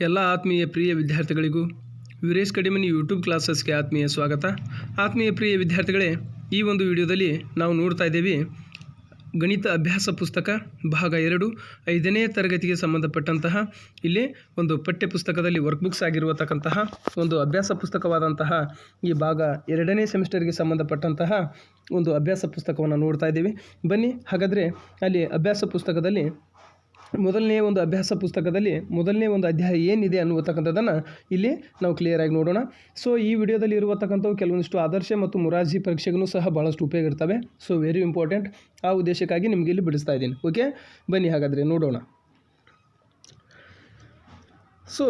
ಎಲ್ಲ ಆತ್ಮೀಯ ಪ್ರಿಯ ವಿದ್ಯಾರ್ಥಿಗಳಿಗೂ ವೀರೇಶ್ ಕಡಿಮನಿ ಯೂಟ್ಯೂಬ್ ಕ್ಲಾಸಸ್ಗೆ ಆತ್ಮೀಯ ಸ್ವಾಗತ. ಆತ್ಮೀಯ ಪ್ರಿಯ ವಿದ್ಯಾರ್ಥಿಗಳೇ, ಈ ಒಂದು ವಿಡಿಯೋದಲ್ಲಿ ನಾವು ನೋಡ್ತಾ ಇದ್ದೇವೆ ಗಣಿತ ಅಭ್ಯಾಸ ಪುಸ್ತಕ ಭಾಗ 2 5ನೇ ತರಗತಿಗೆ ಸಂಬಂಧಪಟ್ಟಂತಹ ಇಲ್ಲಿ ಒಂದು ಪಠ್ಯ ಪುಸ್ತಕದಲ್ಲಿ ವರ್ಕ್ಬುಕ್ಸ್ ಆಗಿರುವತಕ್ಕಂತಹ ಒಂದು ಅಭ್ಯಾಸ ಪುಸ್ತಕವಾದಂತಹ ಈ ಭಾಗ 2ನೇ ಸೆಮಿಸ್ಟರ್ಗೆ ಸಂಬಂಧಪಟ್ಟಂತಹ ಒಂದು ಅಭ್ಯಾಸ ಪುಸ್ತಕವನ್ನು ನೋಡ್ತಾ ಇದ್ದೀವಿ. ಬನ್ನಿ ಹಾಗಾದರೆ ಅಲ್ಲಿ ಅಭ್ಯಾಸ ಪುಸ್ತಕದಲ್ಲಿ ಮೊದಲನೇ ಒಂದು ಅಭ್ಯಾಸ ಪುಸ್ತಕದಲ್ಲಿ ಮೊದಲನೇ ಒಂದು ಅಧ್ಯಾಯ ಏನಿದೆ ಅನ್ನುವತಕ್ಕಂಥದ್ದನ್ನು ಇಲ್ಲಿ ನಾವು ಕ್ಲಿಯರಾಗಿ ನೋಡೋಣ. ಸೊ ಈ ವಿಡಿಯೋದಲ್ಲಿ ಇರುವತಕ್ಕಂಥವು ಕೆಲವೊಂದಿಷ್ಟು ಆದರ್ಶ ಮತ್ತು ಮೊರಾರ್ಜಿ ಪರೀಕ್ಷೆಗೂ ಸಹ ಭಾಳಷ್ಟು ಉಪಯೋಗ ಇರ್ತವೆ. So very important. ಆ ಉದ್ದೇಶಕ್ಕಾಗಿ ನಿಮಗೆ ಇಲ್ಲಿ ಬಿಡಿಸ್ತಾ ಇದ್ದೀನಿ. ಓಕೆ, ಬನ್ನಿ ಹಾಗಾದರೆ ನೋಡೋಣ. ಸೊ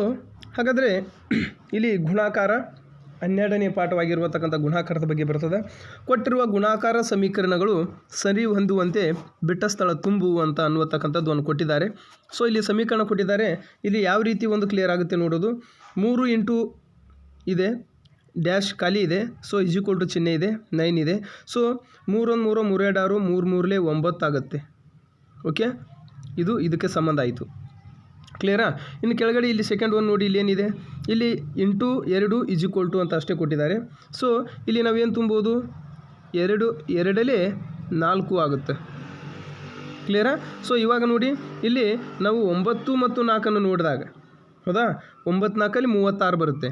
ಹಾಗಾದರೆ ಇಲ್ಲಿ ಗುಣಾಕಾರ 12ನೇ ಪಾಠವಾಗಿರುವತಕ್ಕಂಥ ಗುಣಾಕಾರದ ಬಗ್ಗೆ ಬರ್ತದೆ. ಕೊಟ್ಟಿರುವ ಗುಣಾಕಾರ ಸಮೀಕರಣಗಳು ಸರಿ ಹೊಂದುವಂತೆ ಬಿಟ್ಟ ಸ್ಥಳ ತುಂಬು ಅಂತ ಅನ್ನುವತಕ್ಕಂಥದ್ದು ಒಂದು ಕೊಟ್ಟಿದ್ದಾರೆ. ಸೊ ಇಲ್ಲಿ ಸಮೀಕರಣ ಕೊಟ್ಟಿದ್ದಾರೆ. ಇಲ್ಲಿ ಯಾವ ರೀತಿ ಒಂದು ಕ್ಲಿಯರ್ ಆಗುತ್ತೆ ನೋಡೋದು. 3 ಇಂಟು ಇದೆ ಡ್ಯಾಶ್ ಖಾಲಿ ಇದೆ. ಸೊ = ಚಿಹ್ನೆ ಇದೆ, 9 ಇದೆ. ಸೊ 3 1 3 3 2 6 3 3 9 ಆಗುತ್ತೆ. ಓಕೆ, ಇದು ಇದಕ್ಕೆ ಸಂಬಂಧ ಆಯಿತು. ಕ್ಲಿಯರಾ? ಇನ್ನು ಕೆಳಗಡೆ ಇಲ್ಲಿ ಸೆಕೆಂಡ್ ಒನ್ ನೋಡಿ, ಇಲ್ಲಿ ಏನಿದೆ, ಇಲ್ಲಿ ಇಂಟು 2 = ಅಂತ ಅಷ್ಟೇ ಕೊಟ್ಟಿದ್ದಾರೆ. ಸೊ ಇಲ್ಲಿ ನಾವೇನು ತುಂಬೋದು, 2 2 4 ಆಗುತ್ತೆ. ಕ್ಲಿಯರಾ? ಸೊ ಇವಾಗ ನೋಡಿ, ಇಲ್ಲಿ ನಾವು 9 ಮತ್ತು 4 ನೋಡಿದಾಗ, ಹೌದಾ, 9 4 36 ಬರುತ್ತೆ.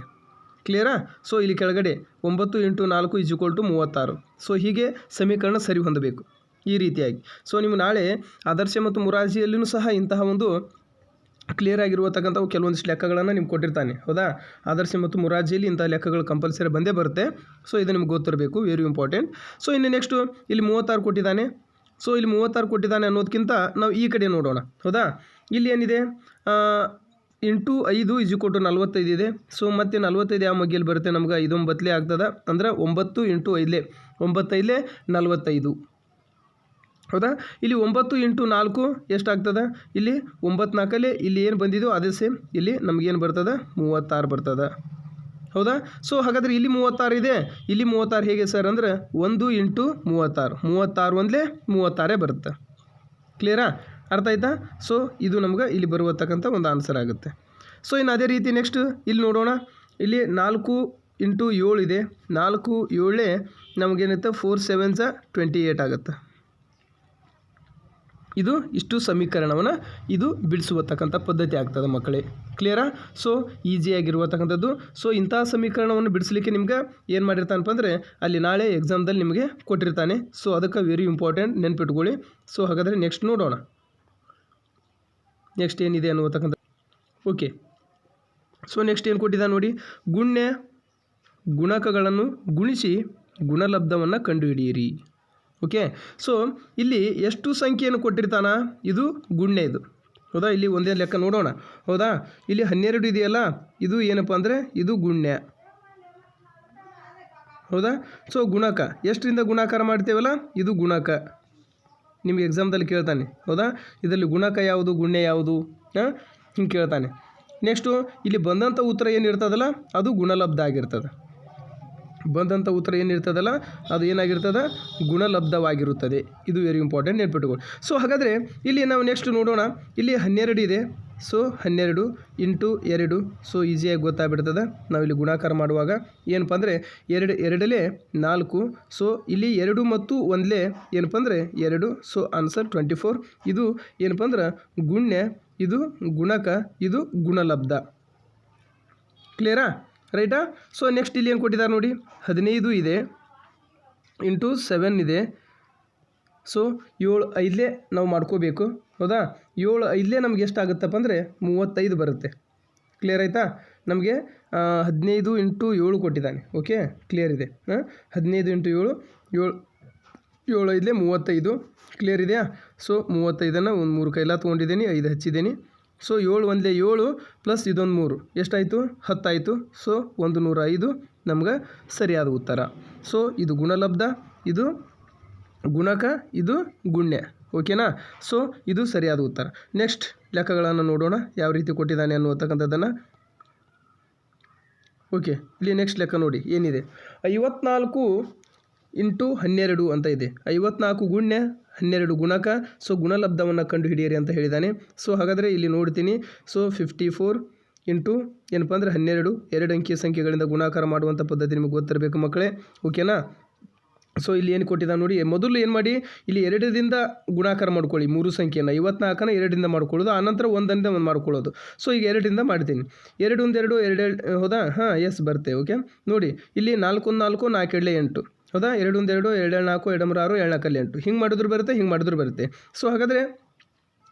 ಕ್ಲಿಯರಾ? ಸೊ ಇಲ್ಲಿ ಕೆಳಗಡೆ 9 × 4 = 36. ಸೊ ಹೀಗೆ ಸಮೀಕರಣ ಸರಿ ಹೊಂದಬೇಕು ಈ ರೀತಿಯಾಗಿ. ಸೊ ನಿಮ್ಗೆ ನಾಳೆ ಆದರ್ಶ ಮತ್ತು ಮೊರಾರ್ಜಿಯಲ್ಲಿಯೂ ಸಹ ಇಂತಹ ಒಂದು ಕ್ಲಿಯರ್ ಆಗಿರುವತಕ್ಕಂಥವು ಕೆಲವೊಂದಿಷ್ಟು ಲೆಕ್ಕಗಳನ್ನು ನಿಮ್ಗೆ ಕೊಟ್ಟಿರ್ತಾನೆ. ಹೌದಾ, ಆದರ್ಶ ಮತ್ತು ಮೊರಾರ್ಜಿಯಲ್ಲಿ ಇಂಥ ಲೆಕ್ಕಗಳು ಕಂಪಲ್ಸರಿ ಬಂದೇ ಬರುತ್ತೆ. ಸೊ ಇದು ನಿಮ್ಗೆ ಗೊತ್ತಿರಬೇಕು, ವೆರಿ ಇಂಪಾರ್ಟೆಂಟ್. ಸೊ ಇನ್ನು ನೆಕ್ಸ್ಟು ಇಲ್ಲಿ 36 ಕೊಟ್ಟಿದ್ದಾನೆ. ಸೊ ಇಲ್ಲಿ 36 ಕೊಟ್ಟಿದ್ದಾನೆ ಅನ್ನೋದಕ್ಕಿಂತ ನಾವು ಈ ಕಡೆ ನೋಡೋಣ. ಹೌದಾ, ಇಲ್ಲಿ ಏನಿದೆ, ಇಂಟು 5 = 45 ಇದೆ. ಸೊ ಮತ್ತು 45 ಯಾವ ಮಗ್ಗಿಯಲ್ಲಿ ಬರುತ್ತೆ, ನಮ್ಗೆ 5 9 ಆಗ್ತದೆ. ಅಂದ್ರೆ 9 × 5 9 5 45. ಹೌದಾ, ಇಲ್ಲಿ 9 × 4 ಎಷ್ಟಾಗ್ತದೆ, ಇಲ್ಲಿ 9 4 ಇಲ್ಲಿ ಏನು ಬಂದಿದೆಯೋ ಅದೇ ಸೇಮ್ ಇಲ್ಲಿ ನಮಗೇನು ಬರ್ತದೆ, 36 ಬರ್ತದೆ. ಹೌದಾ, ಸೊ ಹಾಗಾದರೆ ಇಲ್ಲಿ 36 ಇದೆ, ಇಲ್ಲಿ 36 ಹೇಗೆ ಸರ್ ಅಂದರೆ 1 × 36 36 ಒಂದಲೇ 36 ಬರುತ್ತೆ. ಕ್ಲಿಯರಾ? ಅರ್ಥ ಆಯ್ತಾ? ಸೊ ಇದು ನಮ್ಗೆ ಇಲ್ಲಿ ಬರುವತಕ್ಕಂಥ ಒಂದು ಆನ್ಸರ್ ಆಗುತ್ತೆ. ಸೊ ಇನ್ನು ಅದೇ ರೀತಿ ನೆಕ್ಸ್ಟ್ ಇಲ್ಲಿ ನೋಡೋಣ. ಇಲ್ಲಿ 4 × 7 ಇದೆ. 4 7 ನಮಗೇನಿರುತ್ತೆ, 4 7 28 ಆಗುತ್ತೆ. ಇದು ಇಷ್ಟು ಸಮೀಕರಣವನ್ನು ಇದು ಬಿಡಿಸುವತಕ್ಕಂಥ ಪದ್ಧತಿ ಆಗ್ತದೆ ಮಕ್ಕಳೇ. ಕ್ಲಿಯರಾ? ಸೊ ಈಸಿಯಾಗಿರುವತಕ್ಕಂಥದ್ದು. ಸೊ ಇಂತಹ ಸಮೀಕರಣವನ್ನು ಬಿಡಿಸಲಿಕ್ಕೆ ನಿಮ್ಗೆ ಏನು ಮಾಡಿರ್ತಾನಪ್ಪ ಅಂದರೆ ಅಲ್ಲಿ ನಾಳೆ ಎಕ್ಸಾಮ್ದಲ್ಲಿ ನಿಮಗೆ ಕೊಟ್ಟಿರ್ತಾನೆ. ಸೊ ಅದಕ್ಕೆ ವೆರಿ ಇಂಪಾರ್ಟೆಂಟ್, ನೆನ್ಪಿಟ್ಕೊಳ್ಳಿ. ಸೊ ಹಾಗಾದರೆ ನೆಕ್ಸ್ಟ್ ನೋಡೋಣ, ನೆಕ್ಸ್ಟ್ ಏನಿದೆ ಅನ್ನುವತಕ್ಕಂಥ. ಓಕೆ, ಸೊ ನೆಕ್ಸ್ಟ್ ಏನು ಕೊಟ್ಟಿದ್ದ ನೋಡಿ, ಗುಣಕಗಳನ್ನು ಗುಣಿಸಿ ಗುಣಲಬ್ಧವನ್ನು ಕಂಡುಹಿಡಿಯಿರಿ. ಓಕೆ, ಸೊ ಇಲ್ಲಿ ಎಷ್ಟು ಸಂಖ್ಯೆಯನ್ನು ಕೊಟ್ಟಿರ್ತಾನ, ಇದು ಗುಣ್ಯ ಇದು. ಹೌದಾ, ಇಲ್ಲಿ ಒಂದೇ ಲೆಕ್ಕ ನೋಡೋಣ. ಹೌದಾ, ಇಲ್ಲಿ 12 ಇದೆಯಲ್ಲ, ಇದು ಏನಪ್ಪ ಅಂದರೆ ಇದು ಗುಣ್ಯ. ಹೌದಾ, ಸೊ ಗುಣಕ ಎಷ್ಟರಿಂದ ಗುಣಾಕಾರ ಮಾಡ್ತೇವಲ್ಲ, ಇದು ಗುಣಕ. ನಿಮಗೆ ಎಕ್ಸಾಮ್ದಲ್ಲಿ ಕೇಳ್ತಾನೆ. ಹೌದಾ, ಇದರಲ್ಲಿ ಗುಣಕ ಯಾವುದು, ಗುಣ್ಯ ಯಾವುದು, ಹಿಂಗೆ ಕೇಳ್ತಾನೆ. ನೆಕ್ಸ್ಟು ಇಲ್ಲಿ ಬಂದಂಥ ಉತ್ತರ ಏನಿರ್ತದಲ್ಲ ಅದು ಗುಣಲಬ್ಧ ಆಗಿರ್ತದೆ. ಬಂದಂಥ ಉತ್ತರ ಏನಿರ್ತದಲ್ಲ ಅದು ಏನಾಗಿರ್ತದೆ, ಗುಣಲಬ್ಧವಾಗಿರುತ್ತದೆ. ಇದು ವೆರಿ ಇಂಪಾರ್ಟೆಂಟ್, ನೆನ್ಪಿಟ್ಕೊಳ್ಳಿ. ಸೊ ಹಾಗಾದರೆ ಇಲ್ಲಿ ನಾವು ನೆಕ್ಸ್ಟ್ ನೋಡೋಣ. ಇಲ್ಲಿ 12 ಇದೆ. ಸೊ 12 × 2. ಸೊ ಈಸಿಯಾಗಿ ಗೊತ್ತಾಗ್ಬಿಡ್ತದೆ. ನಾವಿಲ್ಲಿ ಗುಣಾಕಾರ ಮಾಡುವಾಗ ಏನಪ್ಪ ಅಂದರೆ 2 2 4. ಸೊ ಇಲ್ಲಿ 2 ಮತ್ತು 1 ಏನಪ್ಪ ಅಂದರೆ 2. So answer 24. ಇದು ಏನಪ್ಪ ಅಂದ್ರೆ ಗುಣ್ಯ, ಇದು ಗುಣಕ, ಇದು ಗುಣಲಬ್ಧ. ಕ್ಲಿಯರಾ? ರೈಟಾ? ಸೊ ನೆಕ್ಸ್ಟ್ ಇಲ್ಲಿ ಏನು ಕೊಟ್ಟಿದ್ದಾರೆ ನೋಡಿ, 15 ಇದೆ, ಇಂಟು 7 ಇದೆ. ಸೊ 7 5 ನಾವು ಮಾಡ್ಕೋಬೇಕು. ಹೌದಾ, 7 5 ನಮ್ಗೆ ಎಷ್ಟಾಗುತ್ತಪ್ಪ ಅಂದರೆ 35 ಬರುತ್ತೆ. ಕ್ಲಿಯರ್ ಆಯಿತಾ? ನಮಗೆ 15 × 7 ಕೊಟ್ಟಿದ್ದಾನೆ. ಓಕೆ, ಕ್ಲಿಯರ್ ಇದೆ. 15 × 7 7 5 35. ಕ್ಲಿಯರ್ ಇದೆಯಾ? ಸೊ 35 ಒಂದು 3 ಕೈಲ ತೊಗೊಂಡಿದ್ದೀನಿ, 5 ಹಚ್ಚಿದ್ದೀನಿ. ಸೊ 7 1 7 ಪ್ಲಸ್ ಇದೊಂದು 3 ಎಷ್ಟಾಯಿತು, 10 ಆಯಿತು. ಸೊ 105 ನಮ್ಗೆ ಸರಿಯಾದ ಉತ್ತರ. ಸೊ ಇದು ಗುಣಲಬ್ಧ, ಇದು ಗುಣಕ, ಇದು ಗುಣ್ಯ. ಓಕೆನಾ? ಸೊ ಇದು ಸರಿಯಾದ ಉತ್ತರ. ನೆಕ್ಸ್ಟ್ ಲೆಕ್ಕಗಳನ್ನು ನೋಡೋಣ ಯಾವ ರೀತಿ ಕೊಟ್ಟಿದ್ದಾನೆ ಅನ್ನುವತಕ್ಕಂಥದ್ದನ್ನು. ಓಕೆ, ಇಲ್ಲಿ ನೆಕ್ಸ್ಟ್ ಲೆಕ್ಕ ನೋಡಿ ಏನಿದೆ, 54 × 12 ಅಂತ ಇದೆ. 54 ಗುಣ್ಯ, 12 ಗುಣಕ. ಸೊ ಗುಣಲಬ್ಧವನ್ನು ಕಂಡುಹಿಡಿಯಿರಿ ಅಂತ ಹೇಳಿದ್ದಾನೆ. ಸೊ ಹಾಗಾದರೆ ಇಲ್ಲಿ ನೋಡ್ತೀನಿ. ಸೊ 54 ಇಂಟು ಏನಪ್ಪ ಅಂದರೆ 12 2 ಅಂಕಿಯ ಸಂಖ್ಯೆಗಳಿಂದ ಗುಣಾಕಾರ ಮಾಡುವಂಥ ಪದ್ಧತಿ ನಿಮಗೆ ಗೊತ್ತಿರಬೇಕು ಮಕ್ಕಳೇ. ಓಕೆನಾ. ಸೊ ಇಲ್ಲಿ ಏನು ಕೊಟ್ಟಿದ್ದಾನೆ ನೋಡಿ, ಮೊದಲು ಏನು ಮಾಡಿ ಇಲ್ಲಿ 2ರಿಂದ ಗುಣಾಕಾರ ಮಾಡ್ಕೊಳ್ಳಿ 3 ಸಂಖ್ಯೆಯನ್ನು. 54ನ 2ರಿಂದ ಮಾಡ್ಕೊಳ್ಳೋದು, ಆನಂತರ 1ರಿಂದ 1 ಮಾಡ್ಕೊಳ್ಳೋದು. ಸೊ ಈಗ 2ರಿಂದ ಮಾಡ್ತೀನಿ. 2 1 2 2 ಹೌದಾ, ಹಾಂ ಎಸ್ ಬರುತ್ತೆ. ಓಕೆ ನೋಡಿ ಇಲ್ಲಿ 4 1 4 4 2 8 ಹೌದಾ, 2 1 2 2 4 2 3 6 7 4 8 ಹಿಂಗೆ ಮಾಡಿದ್ರು ಬರುತ್ತೆ, ಹಿಂಗೆ ಮಾಡಿದ್ರು ಬರುತ್ತೆ. ಸೊ ಹಾಗಾದರೆ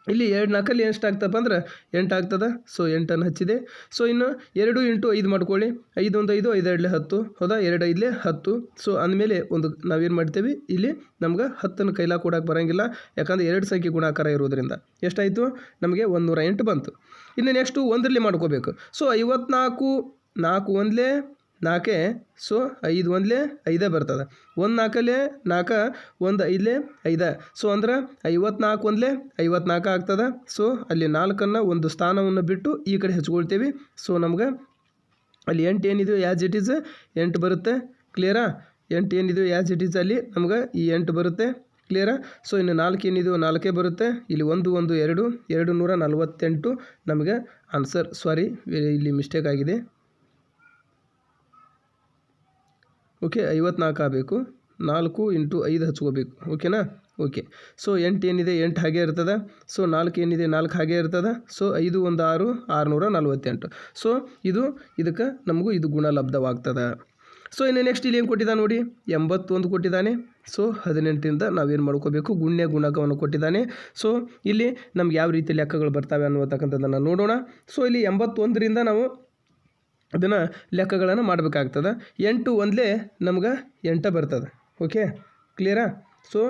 ಇಲ್ಲಿ 2 4 ಎಷ್ಟು ಆಗ್ತಪ್ಪ ಅಂದ್ರೆ 8 ಆಗ್ತದೆ. ಸೊ 8ಅನ್ನು ಹಚ್ಚಿದೆ. ಸೊ ಇನ್ನು 2 ಇಂಟು 5 ಮಾಡ್ಕೊಳ್ಳಿ. 5 1 5 5 2 10 ಹೌದಾ, 2 5 10. ಸೊ ಅಂದಮೇಲೆ ಒಂದು ನಾವೇನು ಮಾಡ್ತೇವೆ ಇಲ್ಲಿ ನಮ್ಗೆ 10ನ್ನು ಕೈಲಾಗ ಕೊಡೋಕೆ ಬರೋಂಗಿಲ್ಲ, ಯಾಕಂದರೆ 2 ಸಂಖ್ಯೆ ಗುಣಾಕಾರ ಇರೋದ್ರಿಂದ. ಎಷ್ಟಾಯಿತು ನಮಗೆ 108 ಬಂತು. ಇನ್ನು ನೆಕ್ಸ್ಟು 1ರಲ್ಲಿ ಮಾಡ್ಕೋಬೇಕು. ಸೊ 54 4 1 4, ಸೊ 5 1 5 ಬರ್ತದೆ. 1 4 4 1 5 5, ಸೊ ಅಂದ್ರೆ 54 1 54 ಆಗ್ತದೆ. ಸೊ ಅಲ್ಲಿ 4ಅನ್ನು ಒಂದು ಸ್ಥಾನವನ್ನು ಬಿಟ್ಟು ಈ ಕಡೆ ಹಚ್ಕೊಳ್ತೀವಿ. ಸೊ ನಮ್ಗೆ ಅಲ್ಲಿ 8 ಏನಿದೆಯೋ ಆ್ಯಸ್ ಇಟ್ ಈಸ್ 8 ಬರುತ್ತೆ. ಕ್ಲಿಯರಾ. 8 ಏನಿದೆಯೋ ಆ್ಯಸ್ ಇಟ್ ಈಸ್ ಅಲ್ಲಿ ನಮ್ಗೆ ಈ 8 ಬರುತ್ತೆ. ಕ್ಲಿಯರಾ. ಸೊ ಇನ್ನು 4 ಏನಿದೆಯೋ 4 ಬರುತ್ತೆ. ಇಲ್ಲಿ 1 1 2 248 ನಮಗೆ ಆನ್ಸರ್. ಸಾರಿ, ಇಲ್ಲಿ ಮಿಸ್ಟೇಕ್ ಆಗಿದೆ. ಓಕೆ 54 ಆಗಬೇಕು. 4 ಇಂಟು 5 ಹಚ್ಕೋಬೇಕು. ಓಕೆನಾ. ಓಕೆ. ಸೊ 8 ಏನಿದೆ 8 ಹಾಗೆ ಇರ್ತದೆ. ಸೊ 4 ಏನಿದೆ 4 ಹಾಗೆ ಇರ್ತದೆ. ಸೊ 5 1 6 648. ಸೊ ಇದಕ್ಕೆ ನಮಗೂ ಇದು ಗುಣಲಬ್ಧವಾಗ್ತದೆ. ಸೊ ಇನ್ನು ನೆಕ್ಸ್ಟ್ ಇಲ್ಲಿ ಏನು ಕೊಟ್ಟಿದ್ದಾನೆ ನೋಡಿ, 81 ಕೊಟ್ಟಿದ್ದಾನೆ. ಸೊ 18ರಿಂದ ನಾವೇನು ಮಾಡ್ಕೋಬೇಕು, ಗುಣ್ಯ ಗುಣಕವನ್ನು ಕೊಟ್ಟಿದ್ದಾನೆ. ಸೊ ಇಲ್ಲಿ ನಮ್ಗೆ ಯಾವ ರೀತಿ ಲೆಕ್ಕಗಳು ಬರ್ತವೆ ಅನ್ನುವತಕ್ಕಂಥದ್ದನ್ನು ನೋಡೋಣ. ಸೊ ಇಲ್ಲಿ 81ರಿಂದ ನಾವು ಅದನ್ನು ಲೆಕ್ಕಗಳನ್ನು ಮಾಡಬೇಕಾಗ್ತದೆ. 8 1 ನಮ್ಗೆ 8 ಬರ್ತದೆ. ಓಕೆ ಕ್ಲಿಯರಾ. ಸೊ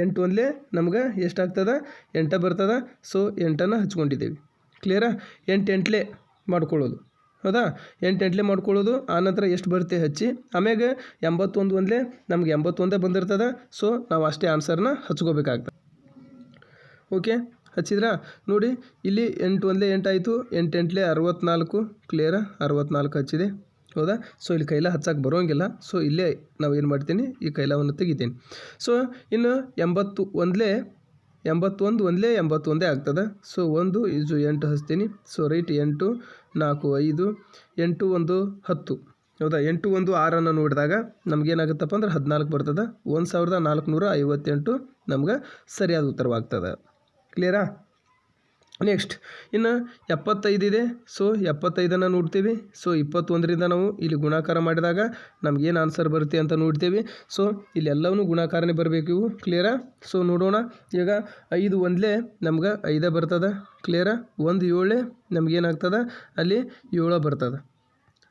8 1 ನಮ್ಗೆ ಎಷ್ಟಾಗ್ತದೆ 8 ಬರ್ತದೆ. ಸೊ 8ಅನ್ನು ಹಚ್ಕೊಂಡಿದ್ದೀವಿ. ಕ್ಲಿಯರಾ. 8 8 ಮಾಡ್ಕೊಳ್ಳೋದು ಹೌದಾ, 8 8 ಮಾಡ್ಕೊಳ್ಳೋದು. ಆನಂತರ ಎಷ್ಟು ಬರುತ್ತೆ ಹಚ್ಚಿ, ಆಮ್ಯಾಗ 81 1 ನಮ್ಗೆ 81 ಬಂದಿರ್ತದೆ. ಸೊ ನಾವು ಅಷ್ಟೇ ಆನ್ಸರ್ನ ಹಚ್ಕೋಬೇಕಾಗ್ತದೆ. ಓಕೆ ಹಚ್ಚಿದ್ರಾ ನೋಡಿ, ಇಲ್ಲಿ 8 1 8 ಆಯಿತು. 8 8 64. ಕ್ಲಿಯರಾ. 64 ಹಚ್ಚಿದೆ ಹೌದಾ. ಸೊ ಇಲ್ಲಿ ಕೈಲ ಹಚ್ಚಕ್ಕೆ ಬರೋಂಗಿಲ್ಲ. ಸೊ ಇಲ್ಲೇ ನಾವು ಏನು ಮಾಡ್ತೀನಿ, ಈ ಕೈಲವನ್ನು ತೆಗಿತೀನಿ. ಸೊ ಇನ್ನು 81 1 81 ಆಗ್ತದೆ. ಸೊ 1 ಇದು 8 ಹಚ್ತೀನಿ. ಸೊ ರೈಟ್ 8 4 5 8 1 10 ಹೌದಾ. 8 1 6 ನೋಡಿದಾಗ ನಮಗೇನಾಗುತ್ತಪ್ಪ ಅಂದ್ರೆ 14 ಬರ್ತದೆ. 1458 ನಮ್ಗೆ ಸರಿಯಾದ ಉತ್ತರವಾಗ್ತದೆ. ಕ್ಲಿಯರಾ. ನೆಕ್ಸ್ಟ್ ಇನ್ನು 75 ಇದೆ. ಸೊ 75ಅನ್ನು ನೋಡ್ತೀವಿ. ಸೊ 21ರಿಂದ ನಾವು ಇಲ್ಲಿ ಗುಣಾಕಾರ ಮಾಡಿದಾಗ ನಮಗೇನು ಆನ್ಸರ್ ಬರುತ್ತೆ ಅಂತ ನೋಡ್ತೀವಿ. ಸೊ ಇಲ್ಲಿ ಎಲ್ಲವೂ ಗುಣಾಕಾರನೇ ಬರಬೇಕು ಇವು. ಕ್ಲಿಯರಾ. ಸೊ ನೋಡೋಣ ಈಗ 5 1 ನಮ್ಗೆ 5 ಬರ್ತದೆ. ಕ್ಲಿಯರಾ. 1 7 ನಮಗೇನಾಗ್ತದೆ ಅಲ್ಲಿ 7 ಬರ್ತದೆ.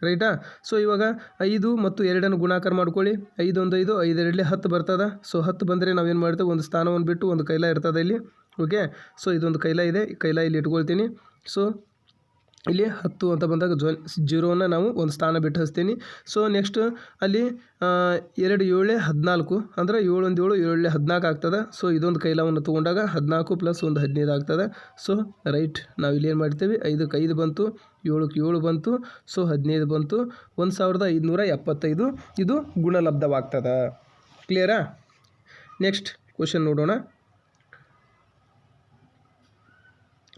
ರೈಟಾ. ಸೊ ಇವಾಗ 5 ಮತ್ತು 2ಅನ್ನು ಗುಣಾಕಾರ ಮಾಡ್ಕೊಳ್ಳಿ. 5 1 5 5 2 10 ಬರ್ತದೆ. ಸೊ 10 ಬಂದರೆ ನಾವೇನು ಮಾಡ್ತೇವೆ, ಒಂದು ಸ್ಥಾನವನ್ನು ಬಿಟ್ಟು ಒಂದು ಕೈಲ ಇರ್ತದೆ ಇಲ್ಲಿ. ಓಕೆ. ಸೊ ಇದೊಂದು ಕೈಲ ಇದೆ, ಕೈಲ ಇಲ್ಲಿ ಇಟ್ಕೊಳ್ತೀನಿ. ಸೊ ಇಲ್ಲಿ 10 ಅಂತ ಬಂದಾಗ 0ನ ನಾವು ಒಂದು ಸ್ಥಾನ ಬಿಟ್ಟು ಹಚ್ತೀನಿ. ಸೊ ನೆಕ್ಸ್ಟ್ ಅಲ್ಲಿ 2 7 14 ಅಂದರೆ 7 1 7 7 14 ಆಗ್ತದೆ. ಸೊ ಇದೊಂದು ಕೈಲವನ್ನು ತೊಗೊಂಡಾಗ 14 + 1 15 ಆಗ್ತದೆ. ಸೊ ರೈಟ್ ನಾವು ಇಲ್ಲಿ ಏನು ಮಾಡ್ತೀವಿ, 5ಕ್ಕೆ 5 ಬಂತು, 7ಕ್ಕೆ 7 ಬಂತು. ಸೊ 15 ಬಂತು. 1575 ಇದು ಗುಣಲಬ್ಧವಾಗ್ತದೆ. ಕ್ಲಿಯರಾ. ನೆಕ್ಸ್ಟ್ ಕ್ವಶನ್ ನೋಡೋಣ.